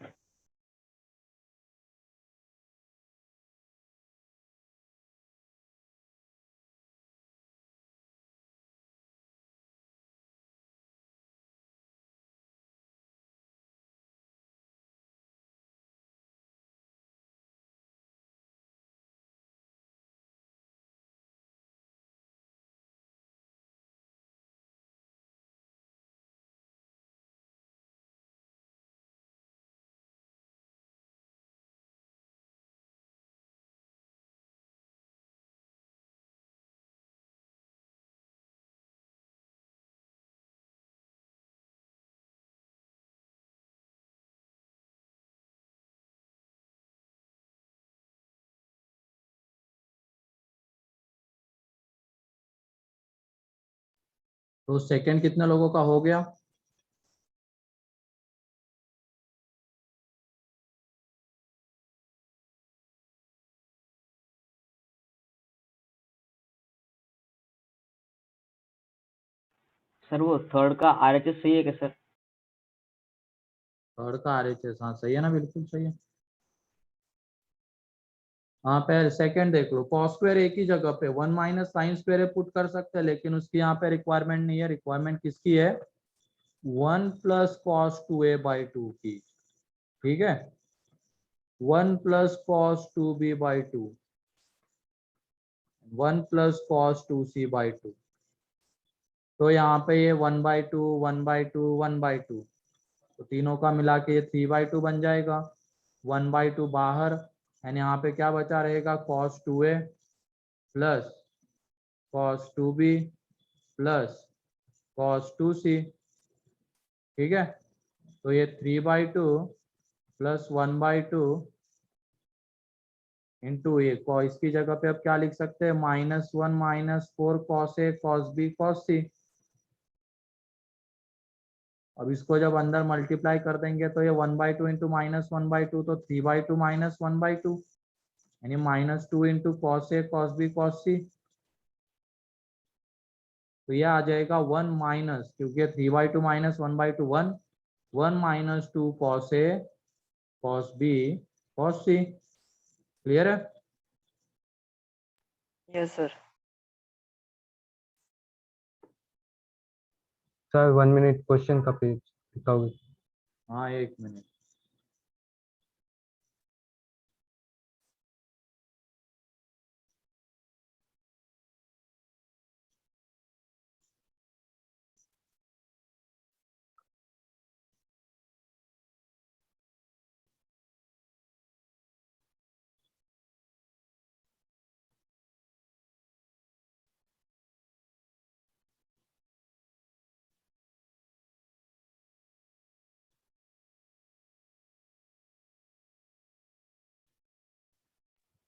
तो सेकंड कितने लोगों का हो गया? सर वो थर्ड का RHS सही है क्या सर? थर्ड का RHS, हाँ सही है ना, बिल्कुल सही है। हाँ पहले सेकंड देख लो, कॉस स्क्वायर एक ही जगह पे 1 माइनस साइन स्क्वायर पुट कर सकते हैं, लेकिन उसकी यहाँ पे रिक्वायरमेंट नहीं है। रिक्वायरमेंट किसकी है? 1 प्लस कॉस 2a/2 की। ठीक है, 1 plus cos 2b/2, 1 plus cos 2c/2। तो यहाँ पे ये 1/2 1/2 1/2, तो तीनों का मिला के ये 3/2 बन जाएगा। 1/2 बाहर, एंड यहाँ पे क्या बचा रहेगा? cos 2a plus cos 2b plus cos 2c। ठीक है, तो ये 3/2 प्लस 1/2 इंटू ये इसकी जगह पे अब क्या लिख सकते हैं? -1 -4 cos a cos b cos c। अब इसको जब अंदर मल्टीप्लाई कर देंगे तो ये 1/2 इंटू -1/2, तो 3/2 -1/2, यानी -2 into cos a cos b cos c। तो ये आ जाएगा 1 माइनस, क्योंकि 3/2 -1/2 1, 1 - 2 cos a cos b cos c। Clear है? Yes, sir. Sir 1 minute, question का पेज दिखाओगे? हाँ 1 मिनट।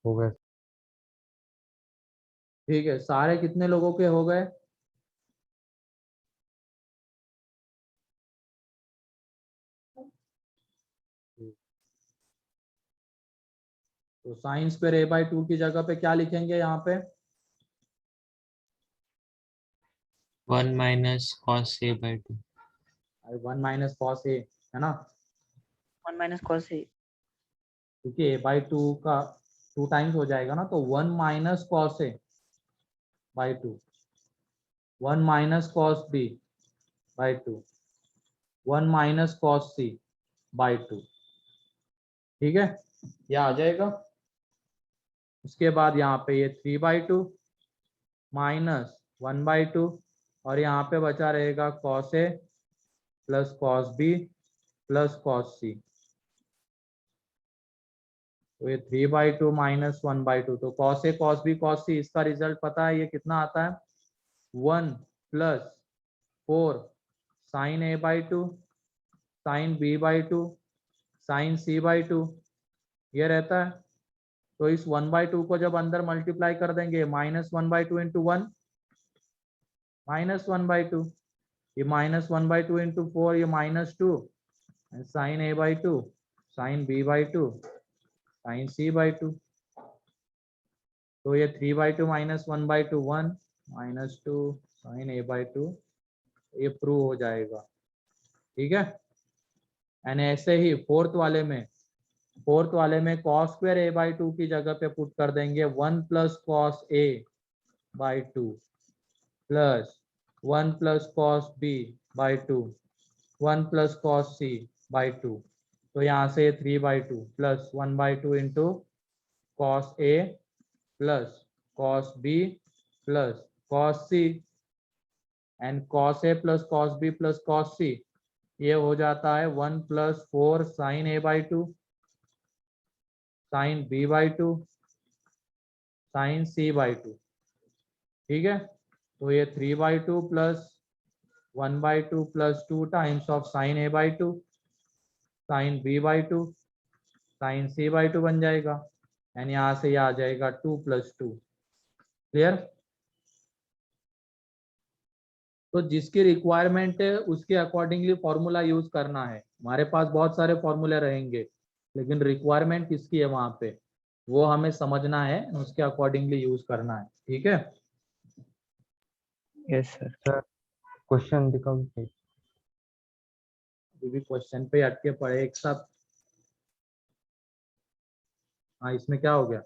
हो गया। ठीक है, सारे कितने लोगों के हो गए? तो साइन स्क्वायर a/2 की जगह पे क्या लिखेंगे यहाँ पे? 1 minus cos a/2. 1 minus cos A, है ना, 1 minus cos A. क्योंकि a/2 का 2 टाइम्स हो जाएगा ना, तो 1 minus cos a/2, 1 minus cos b/2, 1 minus cos c/2। ठीक है, ये आ जाएगा। उसके बाद यहाँ पे ये 3/2 माइनस 1/2, और यहाँ पे बचा रहेगा cos a plus cos b plus cos c। तो ये 3/2 माइनस 1/2, तो cos a cos b cos c, इसका रिजल्ट पता है ये कितना आता है? 1 plus 4 sign a/2 sign b/2 sign c/2, ये रहता है। तो इस 1/2 को जब अंदर मल्टीप्लाई कर देंगे, -1/2 इंटू 1 -1/2, ये -1/2 इंटू 4, ये -2, sign a/2 sign b/2 sign c/2। तो ये 3/2 माइनस 1/2 1 -2 साइन a/2, ये प्रूव हो जाएगा। ठीक है, एंड ऐसे ही फोर्थ वाले में cos स्क्वायर a बाई 2 की जगह पे पुट कर देंगे 1 plus cos a by 2 plus 1 plus cos b by 2 1 plus cos c by 2। तो यहाँ से 3/2 plus 1/2 into cos a plus cos b plus cos c and cos a plus cos b plus cos c, ये हो जाता है 1 plus 4 sine a by 2 sine b by 2 sine c by 2। ठीक है, तो ये 3/2 plus 1/2 plus 2 times of sine a by 2 sine b by 2 sine c by 2 बन जाएगा एंड यहाँ से ये आ जाएगा 2 प्लस 2। क्लियर? तो जिसकी रिक्वायरमेंट है उसके अकॉर्डिंगली फॉर्मूला यूज करना है। हमारे पास बहुत सारे फॉर्मूले रहेंगे, लेकिन रिक्वायरमेंट किसकी है वहां पे वो हमें समझना है, उसके अकॉर्डिंगली यूज करना है। ठीक है, यस सर। क्वेश्चन दिखाओ। अभी भी क्वेश्चन पे अटके पड़े एक साथ। हाँ, इसमें क्या हो गया?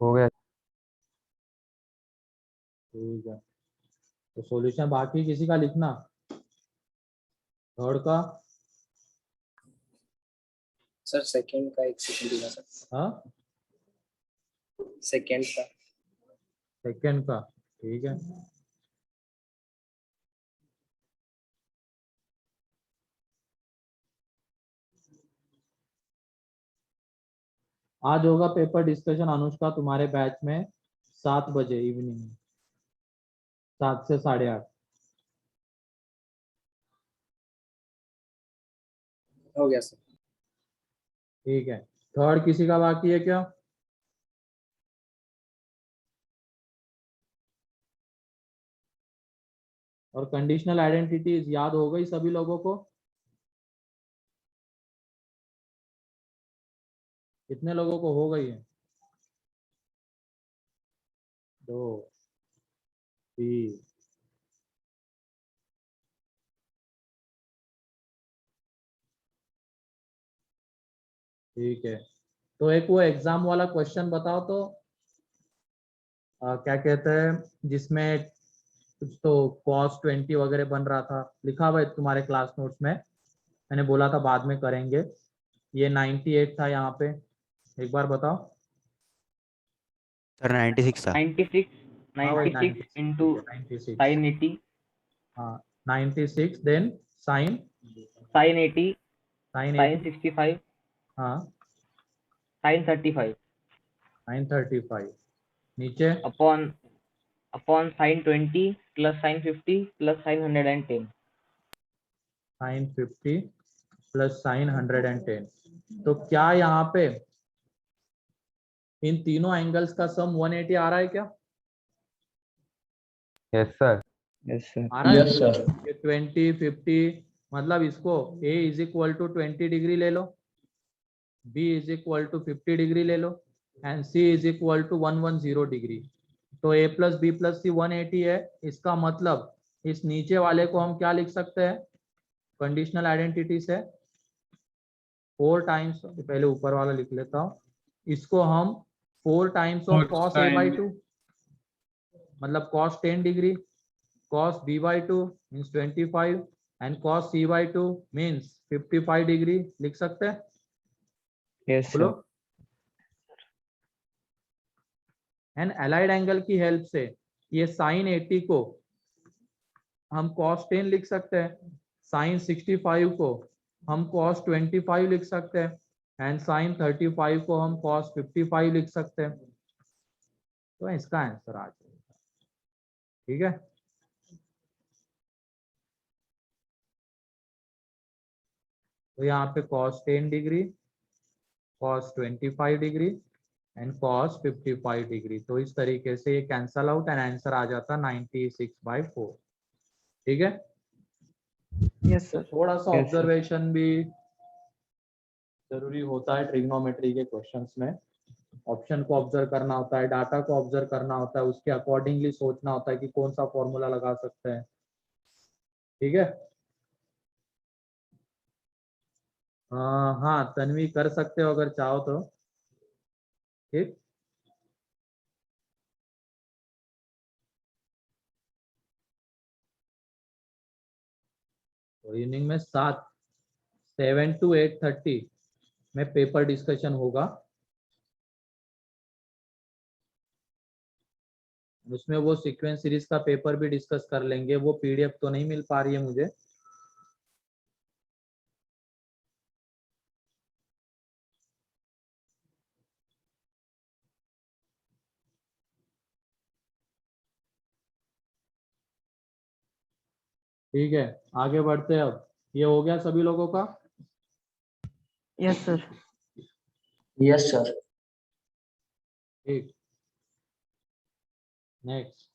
हो गया। ठीक है, तो सॉल्यूशन बाकी किसी का लिखना, थर्ड का। सर सेकंड का एक सेकंड दिखा सर। हाँ, सेकंड का। सेकंड का। ठीक है, आज होगा पेपर डिस्कशन अनुष्का तुम्हारे बैच में 7 बजे इवनिंग में, 7 से 8:30। हो गया सर। ठीक है, थर्ड किसी का बाकी है क्या? और कंडीशनल आइडेंटिटीज याद हो गई सभी लोगों को? कितने लोगों को हो गई है? 2 3 ठीक है, तो एक वो एग्जाम वाला क्वेश्चन बताओ तो क्या कहते हैं जिसमें कुछ तो cos 20 वगैरह बन रहा था, लिखा हुआ है तुम्हारे क्लास नोट्स में, मैंने बोला था बाद में करेंगे। ये 98 था यहाँ पे, एक बार बताओ। सर 96 था। 96 हाँ भाई 96 into 96। sin 80 हाँ 96 then sine sin 80 sine sin 65 हाँ sin 35 साइन 35 नीचे upon sin 20 plus sin 50 plus sin 110। Sine 50 plus sine 110। तो क्या यहाँ पे इन तीनों एंगल्स का सम 180 आ रहा है क्या? Yes sir. Yes sir. आ रहा है? Yes sir. ये 20 50 मतलब इसको a is equal to 20 degree ले लो, b is equal to 50 degree ले लो and c is equal to 110 degree. तो a plus B plus C 180 है। इसका मतलब इस नीचे वाले को हम क्या लिख सकते हैं कंडीशनल आइडेंटिटी से? 4 टाइम्स, पहले ऊपर वाला लिख लेता हूँ, इसको हम 4 times of cos a by 2 मतलब cos 10 degree, cos b by 2 means 25 and cos c by 2 means 55 degree लिख सकते हैं? यस बोलो। सर। एंड अलाइड एंगल की हेल्प से ये साइन 80 को हम cos 10 लिख सकते हैं, साइन 65 को हम cos 25 लिख सकते हैं एंड साइन 35 को हम cos 55 लिख सकते हैं। तो इसका आंसर आ जाएगा। ठीक है, तो यहाँ पे cos 10 degree, cos 25 degree and cos 55 degree. तो इस तरीके से ये कैंसल आउट एंड आंसर आ जाता 96/4। ठीक है। Yes, तो sir. थोड़ा सा Yes, sir. ऑब्जर्वेशन भी जरूरी होता है ट्रिग्नोमेट्री के क्वेश्चंस में। ऑप्शन को ऑब्जर्व करना होता है, डाटा को ऑब्जर्व करना होता है, उसके अकॉर्डिंगली सोचना होता है कि कौन सा फॉर्मूला लगा सकते हैं। ठीक है। हाँ तन्वी कर सकते हो अगर चाहो तो। ठीक। तो इवनिंग में 7 to 8:30 में पेपर डिस्कशन होगा। उसमें वो सीक्वेंस सीरीज का पेपर भी डिस्कस कर लेंगे। वो पीडीएफ तो नहीं मिल पा रही है मुझे। ठीक है, आगे बढ़ते हैं। अब ये हो गया सभी लोगों का। Yes, sir. Yes, sir. ठीक। नेक्स्ट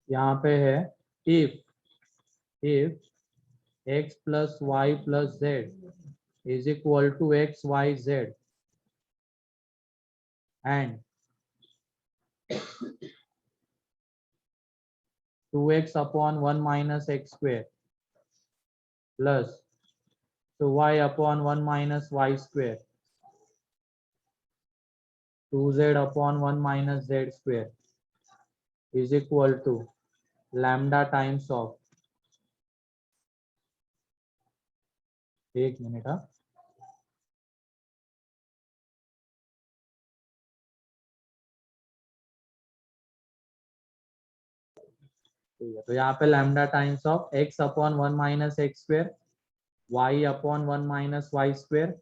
यहाँ पे है if x plus y plus z is equal to x y z and 2x upon 1 minus x square plus 2y upon 1 minus y square 2z upon 1 minus z square is equal to lambda times of, एक मिनट। हाँ, ठीक है। तो यहाँ पे lambda times of x upon 1 minus x square, y upon 1 minus y square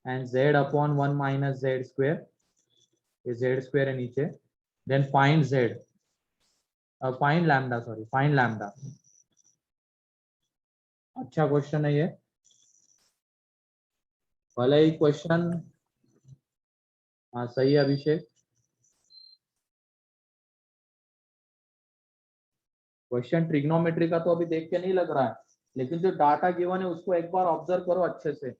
and z upon 1 minus z square. ये z square है नीचे। Then find z, find lambda, sorry find lambda. अच्छा क्वेश्चन है ये। भले ही क्वेश्चन, हाँ सही है अभिषेक। क्वेश्चन ट्रिग्नोमेट्री का तो अभी देख के नहीं लग रहा है, लेकिन जो डाटा गिवन है उसको एक बार ऑब्जर्व करो अच्छे से।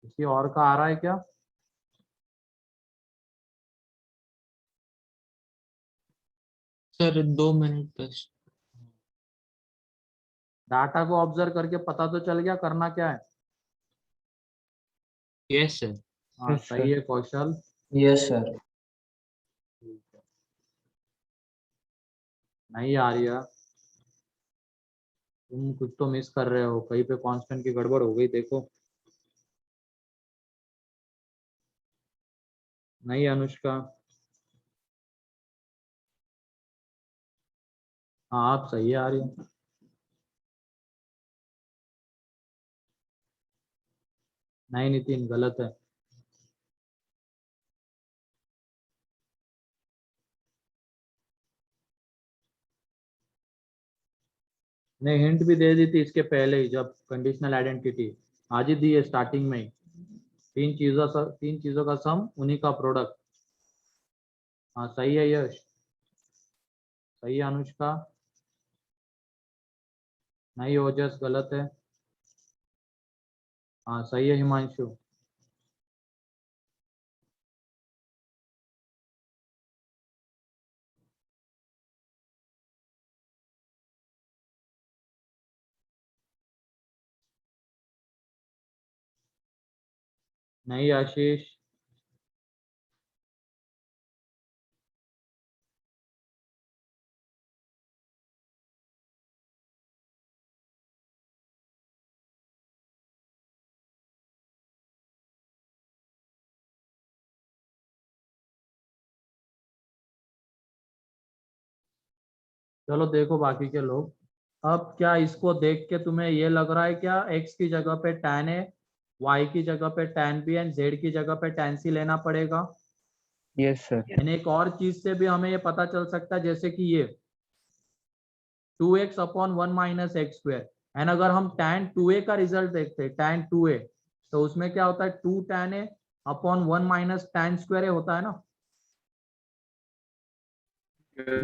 किसी और का आ रहा है क्या? सर 2 मिनट बस। डाटा को ऑब्जर्व करके पता तो चल गया करना क्या है। Yes sir. हाँ Yes, सही sir. है कौशल। Yes, sir. ठीक है। नहीं आ रही है, तुम कुछ तो मिस कर रहे हो, कहीं पे कांस्टेंट की गड़बड़ हो गई देखो। नहीं अनुष्का, हाँ आप सही आ रही है। नहीं नितिन गलत है। नहीं हिंट भी दे दी थी इसके पहले ही, जब कंडीशनल आइडेंटिटी आज ही दी है स्टार्टिंग में ही। तीन चीजों का सम उन्हीं का प्रोडक्ट। हाँ सही है यश, सही है अनुष्का। नहीं ओजस गलत है। हाँ सही है हिमांशु। नहीं आशीष, चलो देखो बाकी के लोग। अब क्या इसको देख के तुम्हें ये लग रहा है क्या x की जगह पे tan a, y की जगह पे tan b एंड z की जगह पे tan c लेना पड़ेगा? Yes sir. यानी एक और चीज से भी हमें ये पता चल सकता है, जैसे कि ये 2x upon 1 minus x square, and अगर हम tan 2a का रिजल्ट देखते हैं tan 2a, तो उसमें क्या होता है 2 tan a upon 1 minus tan square a होता है ना।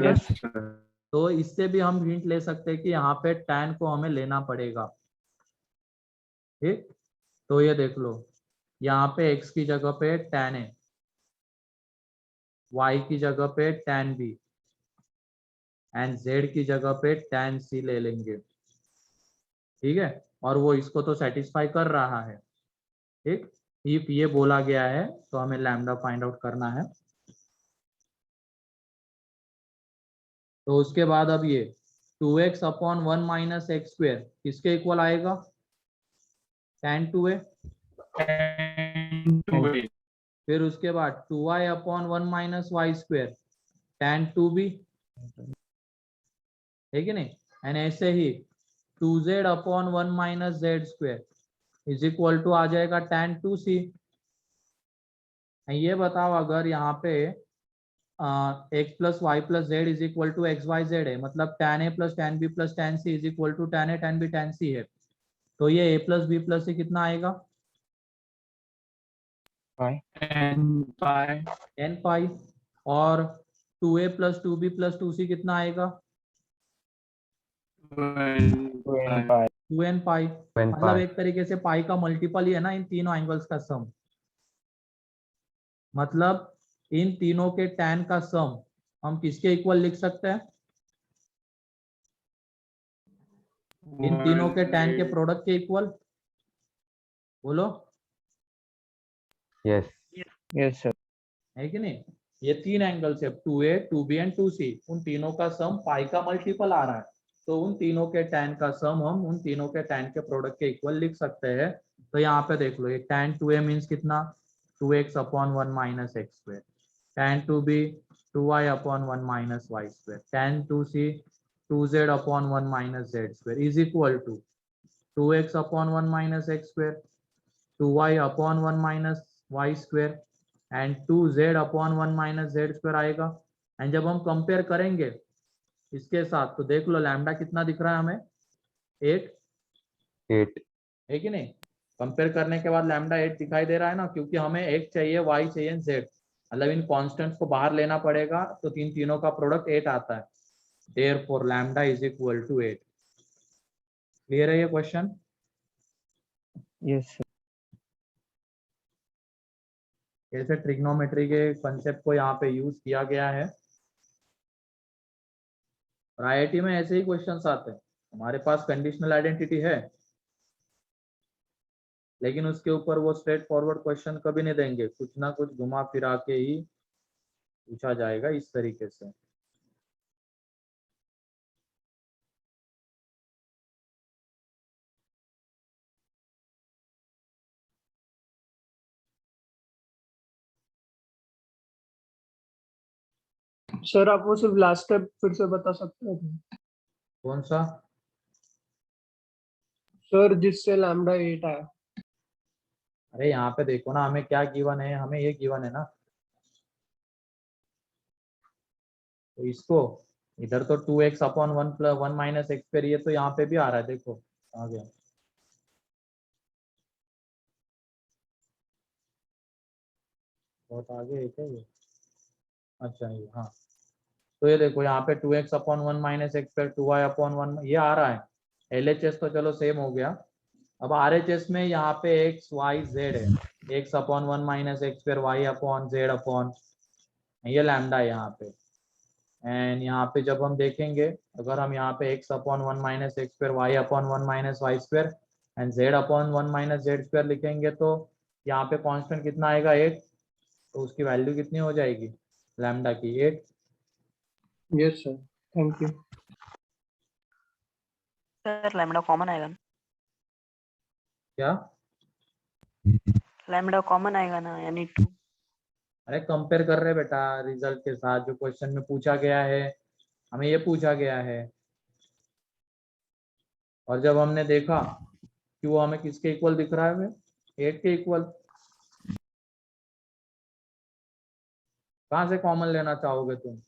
Yes, sir. तो इससे भी हम हिंट ले सकते हैं कि यहाँ पे tan को हमें लेना पड़ेगा। ठीक, तो ये देख लो, यहाँ पे x की जगह पे tan a, y की जगह पे tan b एंड z की जगह पे tan c ले लेंगे। ठीक है, और वो इसको तो सेटिस्फाई कर रहा है। ठीक, इफ ये बोला गया है तो हमें लैम्डा फाइंड आउट करना है। तो उसके बाद अब ये 2x upon 1 minus x square किसके इक्वल आएगा? tan 2a। And 2a. फिर उसके बाद 2y upon 1 minus Y square tan 2b, है कि नहीं? एंड ऐसे ही 2z upon 1 minus Z square is equal to आ जाएगा tan 2c। ये बताओ, अगर यहाँ पे X plus Y plus Z is equal to X Y Z है, मतलब tan a plus tan b plus tan c is equal to tan a tan b tan c है, तो ये a plus b plus c कितना आएगा? And pi. n पाई। और 2a plus 2b plus 2c कितना आएगा? 2n पाई। मतलब एक तरीके से पाई का मल्टीपल ही है ना इन तीनों एंगल्स का सम। मतलब इन तीनों के tan का सम हम किसके इक्वल लिख सकते हैं? इन तीनों के tan के प्रोडक्ट के इक्वल। बोलो, यस यस सर। है कि नहीं? ये तीन एंगल्स है 2a 2b एंड 2c, उन तीनों का सम पाई का मल्टीपल आ रहा है, तो उन तीनों के tan का सम हम उन तीनों के tan के प्रोडक्ट के इक्वल लिख सकते हैं। तो यहाँ पे देख लो, ये tan 2a मीन्स कितना? 2x upon 1 minus x square, tan 2b 2y upon 1 minus Y square, tan 2c 2z upon 1 minus Z square is equal to 2x upon 1 minus x square, 2y upon 1 minus Y square and 2z upon 1 minus Z square आएगा। And जब हम compare करेंगे इसके साथ तो देख लो lambda कितना दिख रहा है हमें? 8 है कि नहीं? कंपेयर करने के बाद लैम्डा 8 दिखाई दे रहा है ना, क्योंकि हमें x चाहिए, y चाहिए, z, मतलब इन कॉन्स्टेंट्स को बाहर लेना पड़ेगा, तो तीनों का प्रोडक्ट 8 आता है। Therefore lambda is equal to 8। Clear है ये क्वेश्चन? Yes sir. कैसे ट्रिग्नोमेट्री के कंसेप्ट को यहाँ पे यूज किया गया है। और IIT में ऐसे ही क्वेश्चंस आते हैं। हमारे पास कंडीशनल आइडेंटिटी है, लेकिन उसके ऊपर वो स्ट्रेट फॉरवर्ड क्वेश्चन कभी नहीं देंगे, कुछ ना कुछ घुमा फिरा के ही पूछा जाएगा इस तरीके से। सर आप वो सिर्फ लास्ट स्टेप फिर से बता सकते हो? कौन सा? सर जिससे लैम्डा 8 आया। अरे यहाँ पे देखो ना, हमें क्या गिवन है? हमें ये गिवन है ना, तो इसको इधर तो 2x upon 1 plus 1 minus x square, ये तो यहाँ पे भी आ रहा है, देखो आ गया। बहुत आगे है क्या ये? अच्छा ये, हाँ, तो ये देखो यहाँ पे 2x upon 1 minus x square 2y upon 1 ये आ रहा है। LHS तो चलो सेम हो गया। अब RHS में यहाँ पे x y z है, x upon 1 minus x square y upon z upon ये लैम्डा है यहाँ पे। एंड यहाँ पे जब हम देखेंगे, अगर हम यहाँ पे x upon 1 minus x square y upon 1 minus Y square and z upon 1 minus Z square लिखेंगे, तो यहाँ पे कांस्टेंट कितना आएगा 8, तो उसकी वैल्यू कितनी हो जाएगी लैम्डा की 8। Yes, sir. Thank you. Sir lambda common आएगा ना? क्या? लैम्डा कॉमन आएगा ना, यानी 2। अरे कंपेयर कर रहे बेटा रिजल्ट के साथ, जो क्वेश्चन में पूछा गया है हमें ये पूछा गया है, और जब हमने देखा कि वो हमें किसके इक्वल दिख रहा है 8 के इक्वल, कहाँ से कॉमन लेना चाहोगे तुम?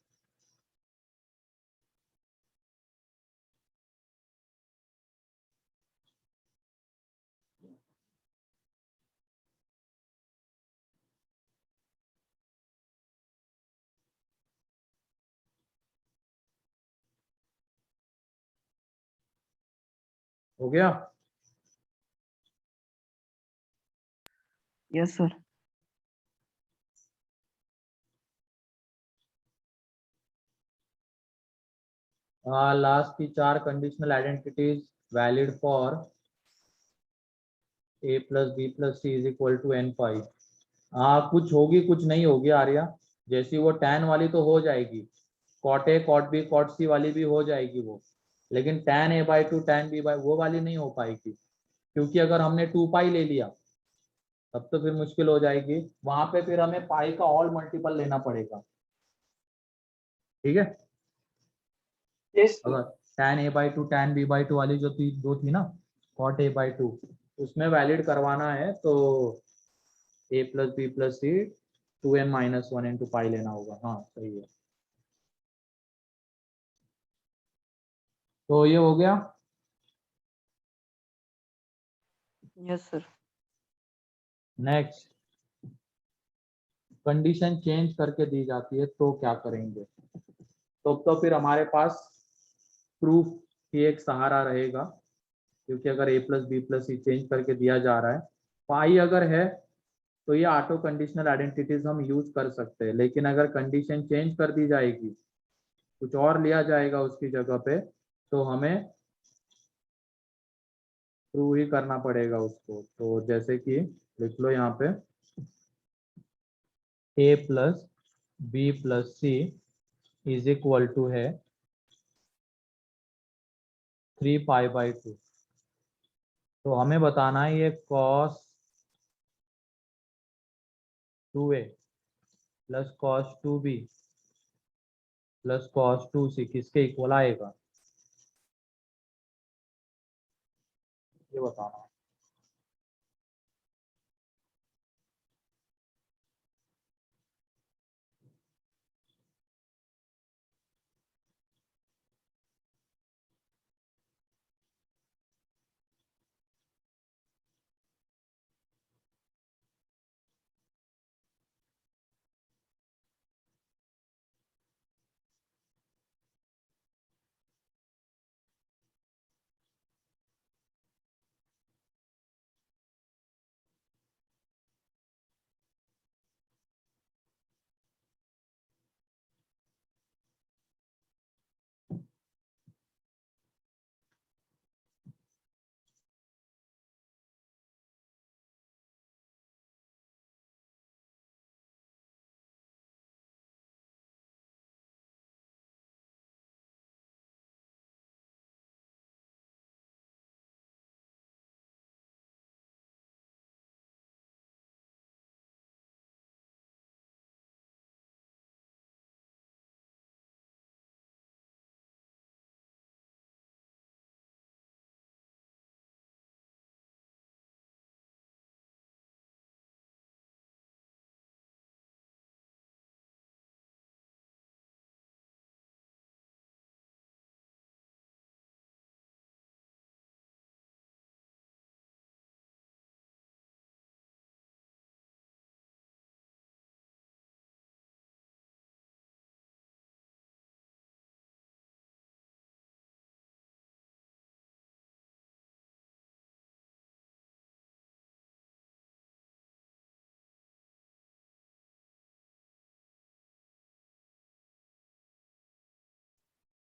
हो गया? Yes sir. लास्ट की 4 conditional identities valid for a plus B plus C is equal to n5। कुछ होगी कुछ नहीं होगी आर्या, जैसी वो tan वाली तो हो जाएगी, cot a cot b cot c वाली भी हो जाएगी वो, लेकिन tan a/2 tan b/, वो वाली नहीं हो पाएगी, क्योंकि अगर हमने 2 पाई ले लिया तब तो फिर मुश्किल हो जाएगी, वहां पे फिर हमें पाई का ऑल मल्टीपल लेना पड़ेगा। ठीक है? Yes, sir. अगर tan a/2 tan b/2 वाली जो थी दो थी ना, cot a/2, उसमें वैलिड करवाना है तो a plus B plus c 2n-1 into pi लेना होगा। हाँ सही है। तो ये हो गया। Yes sir. Next, condition change करके दी जाती है तो क्या करेंगे? तो फिर हमारे पास प्रूफ ही एक सहारा रहेगा, क्योंकि अगर a plus B plus c change करके दिया जा रहा है, पाई अगर है तो ये ऑटो कंडीशनल आइडेंटिटीज हम यूज कर सकते हैं, लेकिन अगर कंडीशन चेंज कर दी जाएगी, कुछ और लिया जाएगा उसकी जगह पे, तो हमें प्रूव ही करना पड़ेगा उसको। तो जैसे कि लिख लो यहाँ पे a plus B plus C is equal to है 3π/2। तो हमें बताना है ये cos 2a plus cos 2b plus cos 2c किसके इक्वल आएगा, ये बताना है।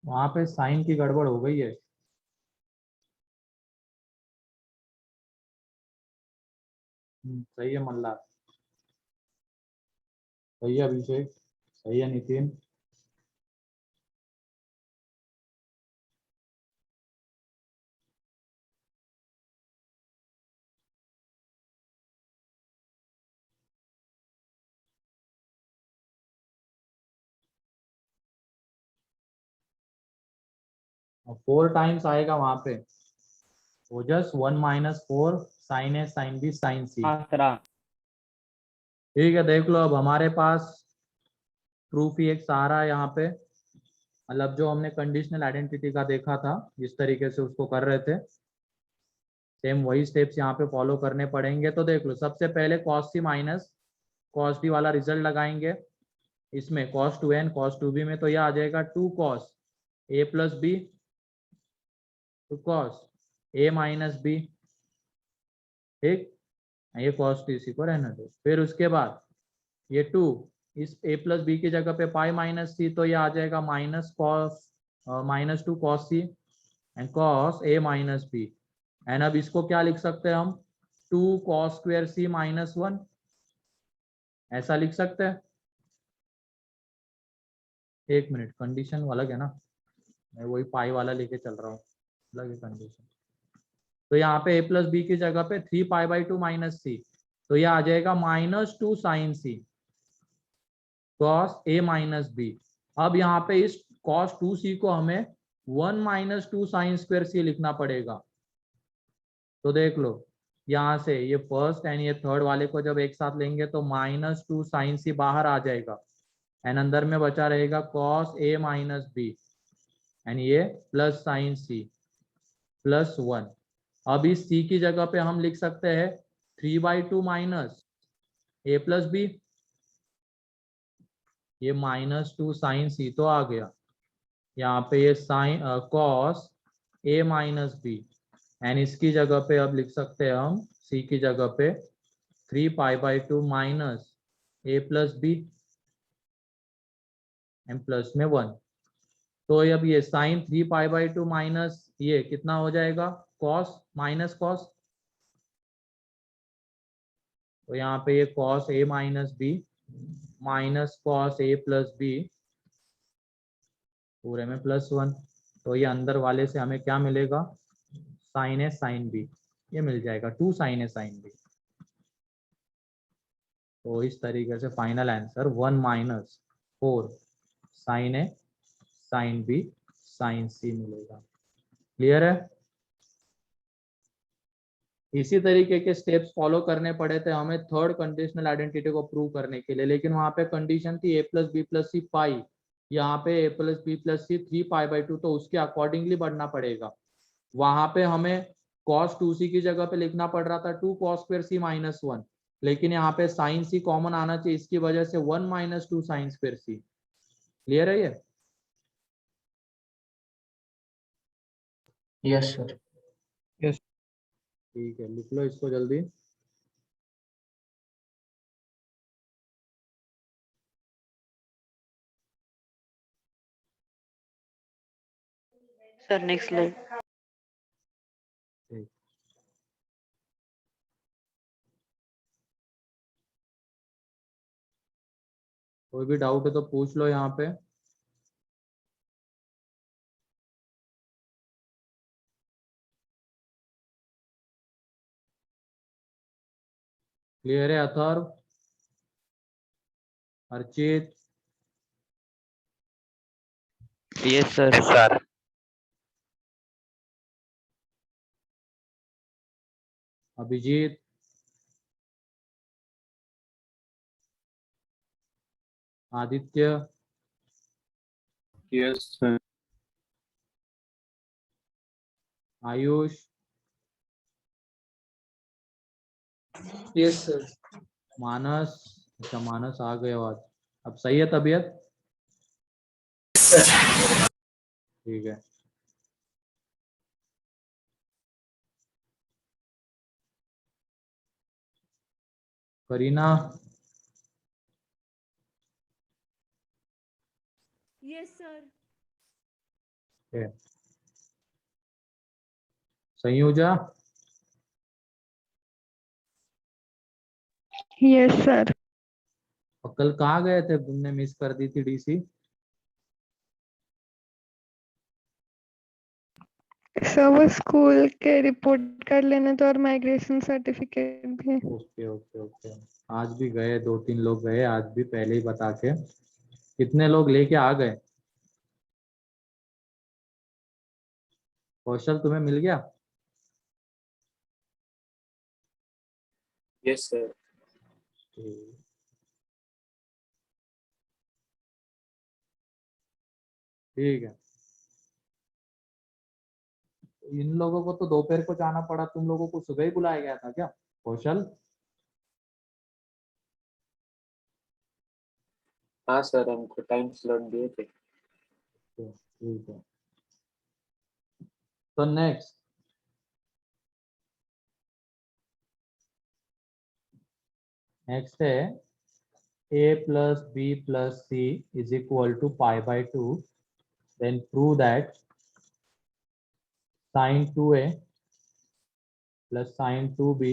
वहां पे साइन की गड़बड़ हो गई है। सही है मल्लार, सही है अभिषेक, सही है नितिन। और 4 टाइम्स आएगा वहां पे, वो जस्ट 1 माइनस 4 साइन ए साइन बी साइन सी। आसरा ठीक है, देख लो अब हमारे पास प्रूफ ही एक सहारा है यहाँ पे, मतलब जो हमने कंडीशनल आइडेंटिटी का देखा था जिस तरीके से उसको कर रहे थे, सेम वही स्टेप्स यहाँ पे फॉलो करने पड़ेंगे। तो देख लो, सबसे पहले cos सी माइनस cos डी वाला रिजल्ट लगाएंगे इसमें, cos 2n cos 2b में, तो यह आ जाएगा 2 cos a plus b, 2 cos a minus b. ठीक, ये cos t इसी को रहने दो। फिर उसके बाद ये 2 इस a प्लस बी की जगह पे पाई माइनस सी, तो ये आ जाएगा minus 2 cos c and cos a minus b. And अब इसको क्या लिख सकते हैं हम, 2 cos स्क्वायर सी माइनस 1, ऐसा लिख सकते हैं। एक मिनट, कंडीशन अलग है ना, मैं वही पाई वाला लेके चल रहा हूँ, अलग है कंडीशन। तो यहाँ पे a प्लस बी की जगह पे 3 पाई बाई 2 माइनस सी, तो ये आ जाएगा -2 sine c cos a minus b. अब यहाँ पे इस cos 2c को हमें 1 माइनस 2 साइन स्क्वायर सी लिखना पड़ेगा। तो देख लो, यहाँ से ये फर्स्ट एंड ये थर्ड वाले को जब एक साथ लेंगे तो -2 साइन सी बाहर आ जाएगा एंड अंदर में बचा रहेगा cos a minus b and ये प्लस साइन सी प्लस 1। अब इस c की जगह पे हम लिख सकते हैं 3/2 माइनस a प्लस बी, ये -2 साइन सी तो आ गया, यहाँ पे ये sine cos a minus b and इसकी जगह पे अब लिख सकते हैं हम c की जगह पे 3 पाई/2 minus a plus B and plus में 1। तो अब ये साइन 3 पाई/2 माइनस ये कितना हो जाएगा, cos माइनस cos, तो यहाँ पे ये cos a minus b minus cos a plus b पूरे में +1। तो ये अंदर वाले से हमें क्या मिलेगा, साइन ए साइन बी, ये मिल जाएगा 2 साइन ए साइन बी। तो इस तरीके से फाइनल आंसर 1 माइनस 4 साइन ए साइन बी साइन सी मिलेगा। क्लियर है? इसी तरीके के स्टेप्स फॉलो करने पड़े थे हमें थर्ड कंडीशनल आइडेंटिटी को प्रूव करने के लिए, लेकिन वहां पे कंडीशन थी a प्लस बी प्लस सी पाई, यहाँ पे a प्लस बी प्लस सी 3 पाई/2, तो उसके अकॉर्डिंगली बढ़ना पड़ेगा। वहां पे हमें cos 2c की जगह पे लिखना पड़ रहा था 2 cos स्क्वायर सी माइनस 1, लेकिन यहाँ पे साइन सी कॉमन आना चाहिए, इसकी वजह से 1 माइनस 2 साइन स्क्वायर सी। क्लियर है ये? Yes sir. ठीक है, लिख लो इसको जल्दी। Sir next slide. ठीक। कोई भी डाउट है तो पूछ लो यहाँ पे। क्लियर है Atharv, Archit, Yes, sir. Abhijeet, Aditya, Yes, sir. Ayush, yes sir. Manas. अच्छा मानस आ गए हो आज, अब सही है तबीयत? ठीक है। Kareena, Yes, sir. Sanyuja, yes sir. और कल कहाँ गए थे, तुमने मिस कर दी थी डीसी? सर वो स्कूल के रिपोर्ट कर लेने तो और माइग्रेशन सर्टिफिकेट भी। ओके ओके ओके, आज भी गए, 2-3 लोग गए आज भी, पहले ही बता के। कितने लोग लेके आ गए? कौशल तुम्हें मिल गया? Yes, sir. ठीक है। इन लोगों को तो दोपहर को जाना पड़ा, तुम लोगों को सुबह ही बुलाया गया था क्या कौशल? हाँ सर, हमको टाइम स्लॉट दिए थे। ठीक है। तो नेक्स्ट है a plus b plus c is equal to pi by 2. Then prove that sin 2a plus sin 2b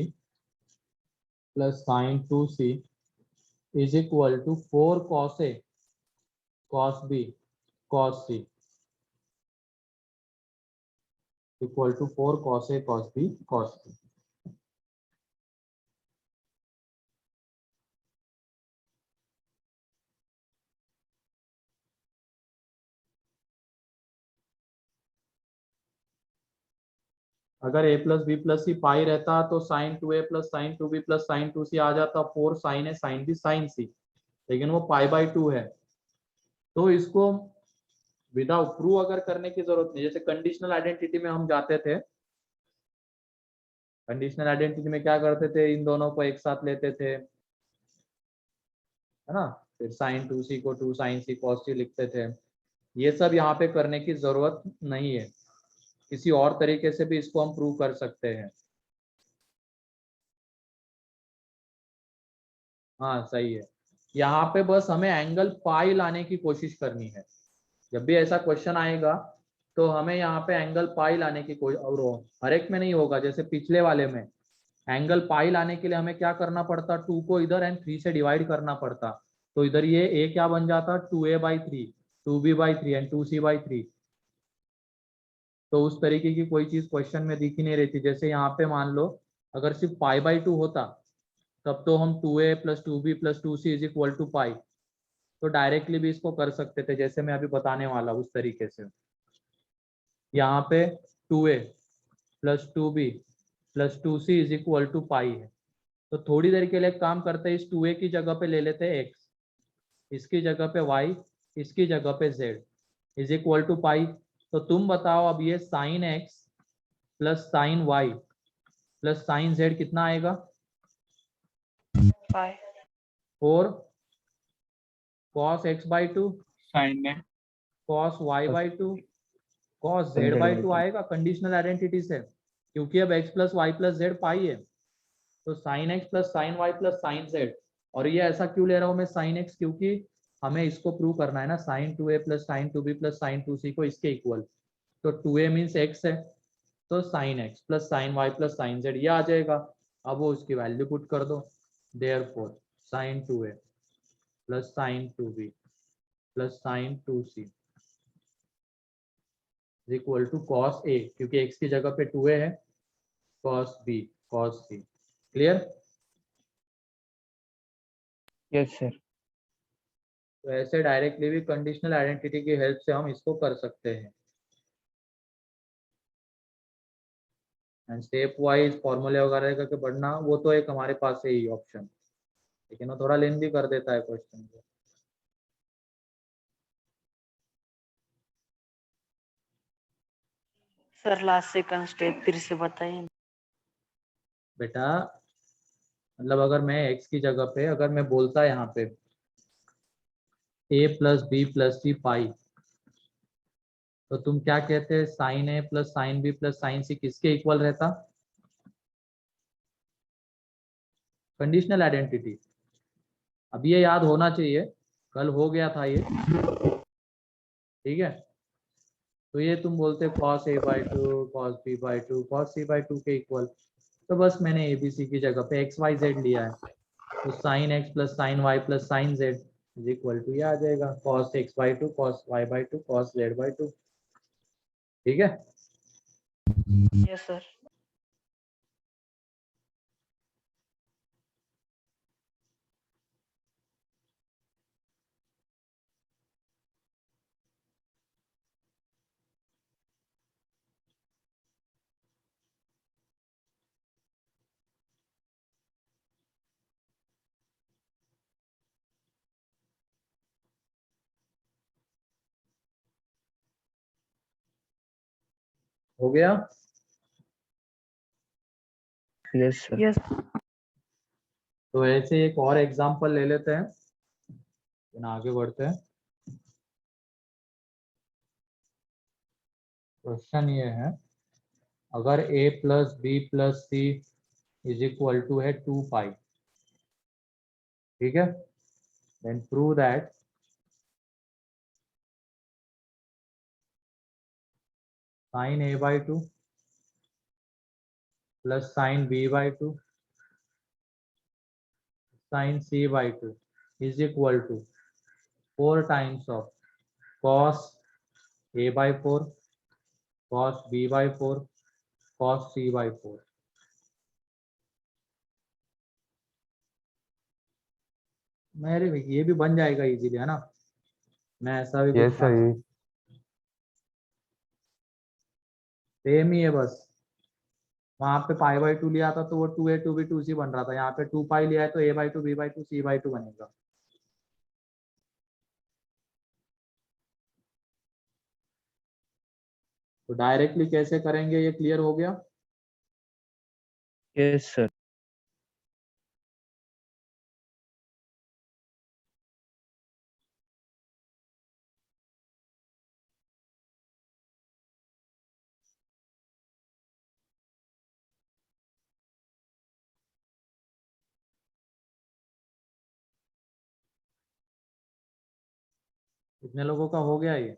plus sin 2c is equal to 4 cos a cos b cos c equal to 4 cos a cos b cos c. अगर a plus B plus C pi रहता तो sine 2a plus sine 2b plus sine 2c आ जाता, 4 sign है sine B sign सी, लेकिन वो pi by 2 है। तो इसको विदाउट प्रूव अगर करने की जरूरत नहीं, जैसे कंडीशनल आइडेंटिटी में हम जाते थे, कंडीशनल आइडेंटिटी में क्या करते थे, इन दोनों को एक साथ लेते थे, है ना, फिर साइन 2c को 2 साइन सी कॉस सी लिखते थे। ये सब यहाँ पे करने की जरूरत नहीं है, किसी और तरीके से भी इसको हम प्रूव कर सकते हैं। हाँ सही है, यहाँ पे बस हमें एंगल पाई लाने की कोशिश करनी है। जब भी ऐसा क्वेश्चन आएगा तो हमें यहाँ पे एंगल पाई लाने की कोशिश, और हर एक में नहीं होगा, जैसे पिछले वाले में एंगल पाई लाने के लिए हमें क्या करना पड़ता, 2 को इधर एंड 3 से डिवाइड करना पड़ता, तो इधर ये a क्या बन जाता, 2a/3, 2b/3 एंड 2c/3। तो उस तरीके की कोई चीज क्वेश्चन में दिख ही नहीं रहती। जैसे यहाँ पे मान लो अगर सिर्फ पाई/2 होता तब तो हम 2a plus 2b plus 2c is equal to pi, तो डायरेक्टली भी इसको कर सकते थे, जैसे मैं अभी बताने वाला उस तरीके से। यहाँ पे 2a plus 2b plus 2c is equal to pi है, तो थोड़ी देर के लिए काम करते हैं, इस 2a की जगह पे ले लेते हैं x, इसकी जगह पे y, इसकी जगह पे z is equal to pi. तो तुम बताओ अब ये sine x plus sine y plus sine z कितना आएगा? 5 और cos x/2 साइन है cos y/2 cos z/2 आएगा कंडीशनल आइडेंटिटी से, क्योंकि अब x plus Y plus Z pi है, तो sine x plus sine Y plus sine Z. और ये ऐसा क्यों ले रहा हूँ मैं साइन x, क्योंकि हमें इसको प्रूव करना है ना, sine 2a plus sine 2b plus sine 2c को इसके इक्वल, तो 2a मीन्स x है, तो sine x plus sine Y plus sine z ये आ जाएगा। अब वो उसकी वैल्यू पुट कर दो, therefore sine 2a plus sine 2b plus sine 2c equal to cos a, क्योंकि x की जगह पे 2a है, cos b cos c। Clear? Yes sir. तो ऐसे डायरेक्टली भी कंडीशनल आइडेंटिटी की हेल्प से हम इसको कर सकते हैं। एंड स्टेप वाइज फॉर्मूले वगैरह करके बढ़ना, वो तो एक हमारे पास है ही ऑप्शन, लेकिन वो थोड़ा लेंथी कर देता है क्वेश्चन को। सर लास्ट सेकंड स्टेप फिर से बताइए। बेटा मतलब अगर मैं x की जगह पे अगर मैं बोलता यहाँ पे a plus B plus C pi, तो तुम क्या कहते हैं, sine a plus sine B plus sine C किसके इक्वल रहता? Conditional identity. अब ये याद होना चाहिए, कल हो गया था ये, ठीक है। तो ये तुम बोलते cos a/2 cos b/2 cos c/2 के इक्वल, तो बस मैंने abc की जगह पे x y z लिया है, तो sine x plus sine Y plus sine z is equal to ये आ जाएगा cos x by two cos y by two cos z by two. ठीक है, यस सर। हो गया। Yes sir. यस। तो ऐसे एक और एग्जांपल ले लेते हैं, फिर आगे बढ़ते हैं। क्वेश्चन ये है, अगर a plus B plus C is equal to है 2 पाई, ठीक है, then prove that sine a by two plus sine b by two sine c by two is equal to 4 times of cos a by 4 cos b by 4 cos c by 4। मेरे भी ये भी बन जाएगा easily, है ना, मैं ऐसा भी यस कुछ सर, सेम ही है, बस वहां पे पाई बाई 2 लिया था तो वो 2a 2b 2c बन रहा था, यहाँ पे 2 पाई लिया है तो a by 2 b by 2 c by 2 बनेगा। तो डायरेक्टली कैसे करेंगे ये क्लियर हो गया। Yes sir. कितने लोगों का हो गया ये।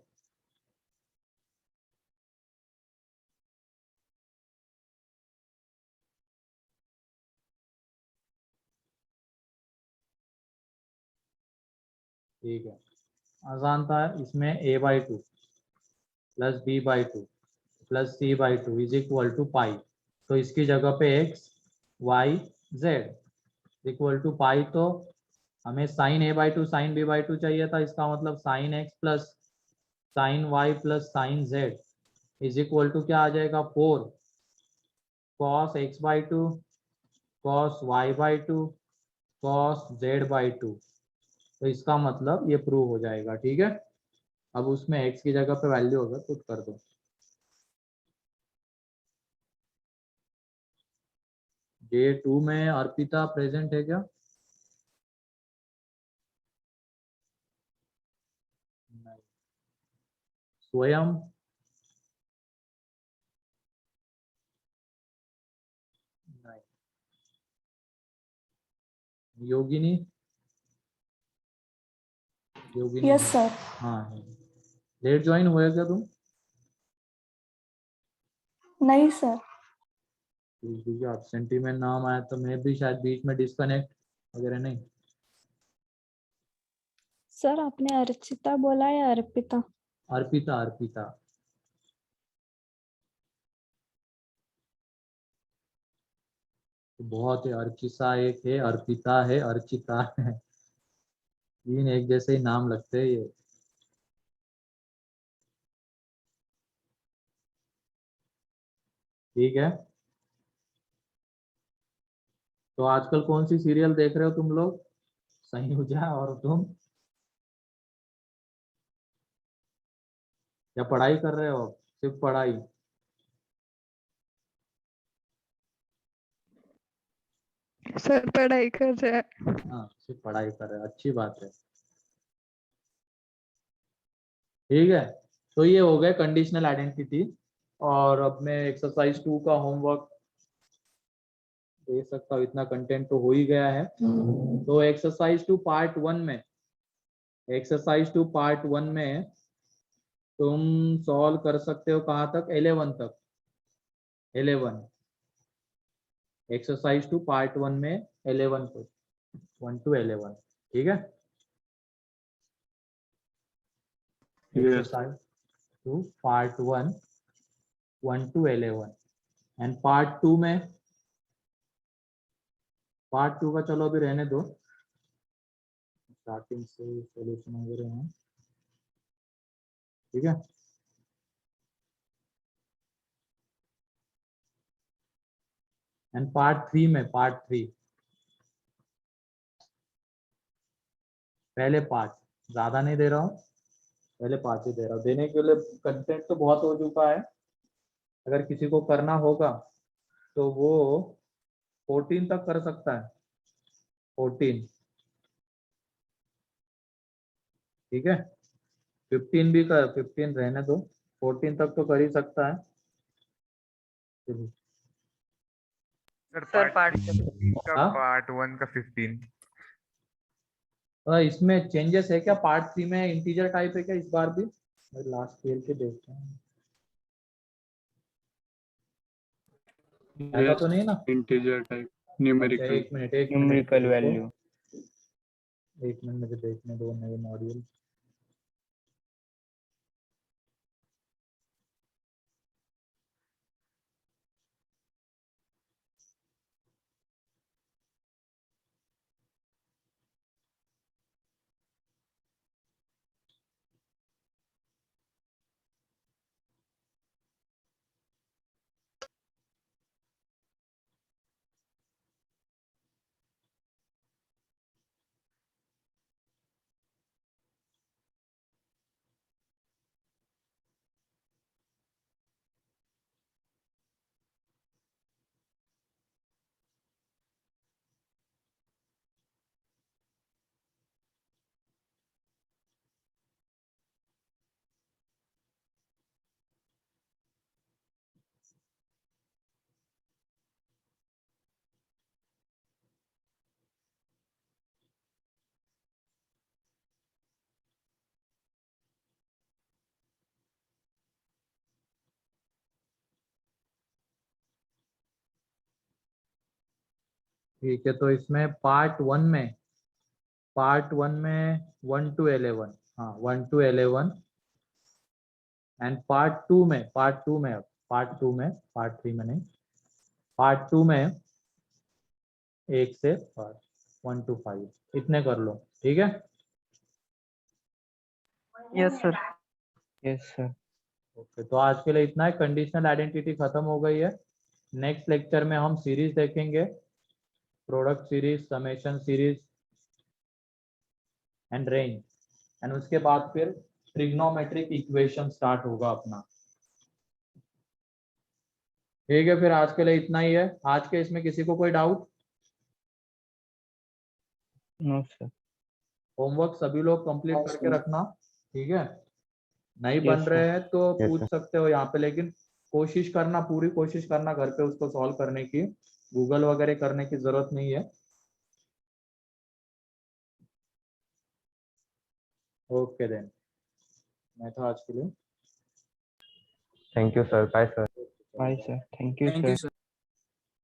ठीक है, आसान था। इसमें a by 2 plus b by 2 plus c by 2 is equal to pi, तो इसकी जगह पे x y z equal to pi, तो हमें sine a by 2 sine b by 2 चाहिए था, इसका मतलब sine x plus sine y plus sine z is equal to क्या आ जाएगा 4 cos x by 2 cos y by 2 cos z by 2। तो इसका मतलब ये प्रूव हो जाएगा। ठीक है, अब उसमें x की जगह पे वैल्यू होगा पुट कर दो। J2 में अर्पिता प्रेजेंट है क्या। नहीं। स्वयं, नहीं। योगिनी, योगिनी यस है। सर। हाँ है। लेट ज्वाइन हुए क्या तुम। नहीं सर। क्योंकि एब्सेंटी में नाम आया तो मैं भी शायद बीच में डिस्कनेक्ट वगैरह नहीं। सर आपने अर्चिता बोला या अर्पिता। अर्पिता, अर्पिता। बहुत है, अर्चिसा एक है, अर्पिता है, अर्चिता है, तीन एक जैसे ही नाम लगते हैं ये। ठीक है, तो आजकल कौन सी सीरियल देख रहे हो तुम लोग, संयुजा और तुम, या पढ़ाई कर रहे हो, सिर्फ पढ़ाई। सर पढ़ाई कर रहे हैं। हाँ, सिर्फ पढ़ाई कर रहे हो, अच्छी बात है। ठीक है, तो ये हो गए कंडीशनल आइडेंटिटी। और अब मैं एक्सरसाइज 2 का होमवर्क दे सकता हूँ, इतना कंटेंट तो हो ही गया है। तो एक्सरसाइज 2 पार्ट 1 में, एक्सरसाइज 2 पार्ट 1 में तुम सॉल्व कर सकते हो कहाँ तक, 11 तक। 11 एक्सरसाइज 2 पार्ट 1 में 11 तक। 1 to 11, ठीक है। Yes. Exercise 2 part 1 to 11 and part 2 में, पार्ट 2 का चलो अभी रहने दो, स्टार्टिंग से सॉल्यूशन वगैरह हैं, ठीक है। एंड पार्ट 3 में, पार्ट 3 पहले पार्ट, ज्यादा नहीं दे रहा हूँ, पहले पार्ट ही दे रहा हूँ। देने के लिए कंटेंट तो बहुत हो चुका है, अगर किसी को करना होगा तो वो 14 तक कर सकता है, 14, ठीक है। 15 भी कर, 15 रहने दो, 14 तक तो कर ही सकता है। चलिए। सर पार्ट हाँ? पार्ट 1 का 15। इसमें चेंजेस है क्या? पार्ट 3 में इंटीजर टाइप है क्या इस बार भी? लास्ट खेल के देखते हैं, ऐसा तो नहीं ना? इंटीजर टाइप, अच्छा, न्यूमेरिकल। एक मिनट न्यूमेरिकल वैल्यू। एक मिनट मुझे देखने दो नए मॉड्यूल। ठीक है, तो इसमें पार्ट 1 में, 1 to 11, हाँ 1 to 11 एंड पार्ट 2 में, पार्ट 2 में, पार्ट 3 में नहीं, पार्ट 2 में 1 से 1 to 5 इतने कर लो, ठीक है। Yes sir. Yes sir. Okay, तो आज के लिए इतना है। कंडीशनल आइडेंटिटी खत्म हो गई है। नेक्स्ट लेक्चर में हम सीरीज देखेंगे, product series, summation series and range, and उसके बाद फिर ट्रिग्नोमेट्रिक इक्वेशन स्टार्ट होगा अपना, ठीक है। फिर आज के लिए इतना ही है। आज के इसमें किसी को कोई डाउट? No sir. होमवर्क सभी लोग कंप्लीट हाँ, करके सर। रखना, ठीक है। नहीं Yes, बन रहे sir. हैं तो Yes, पूछ sir. सकते हो यहाँ पे, लेकिन कोशिश करना, पूरी कोशिश करना घर पे उसको सॉल्व करने की। गूगल वगैरह करने की जरूरत नहीं है। ओके देन, मैं तो आज के लिए Thank you, sir. Bye, sir. Bye, sir. Thank you, sir.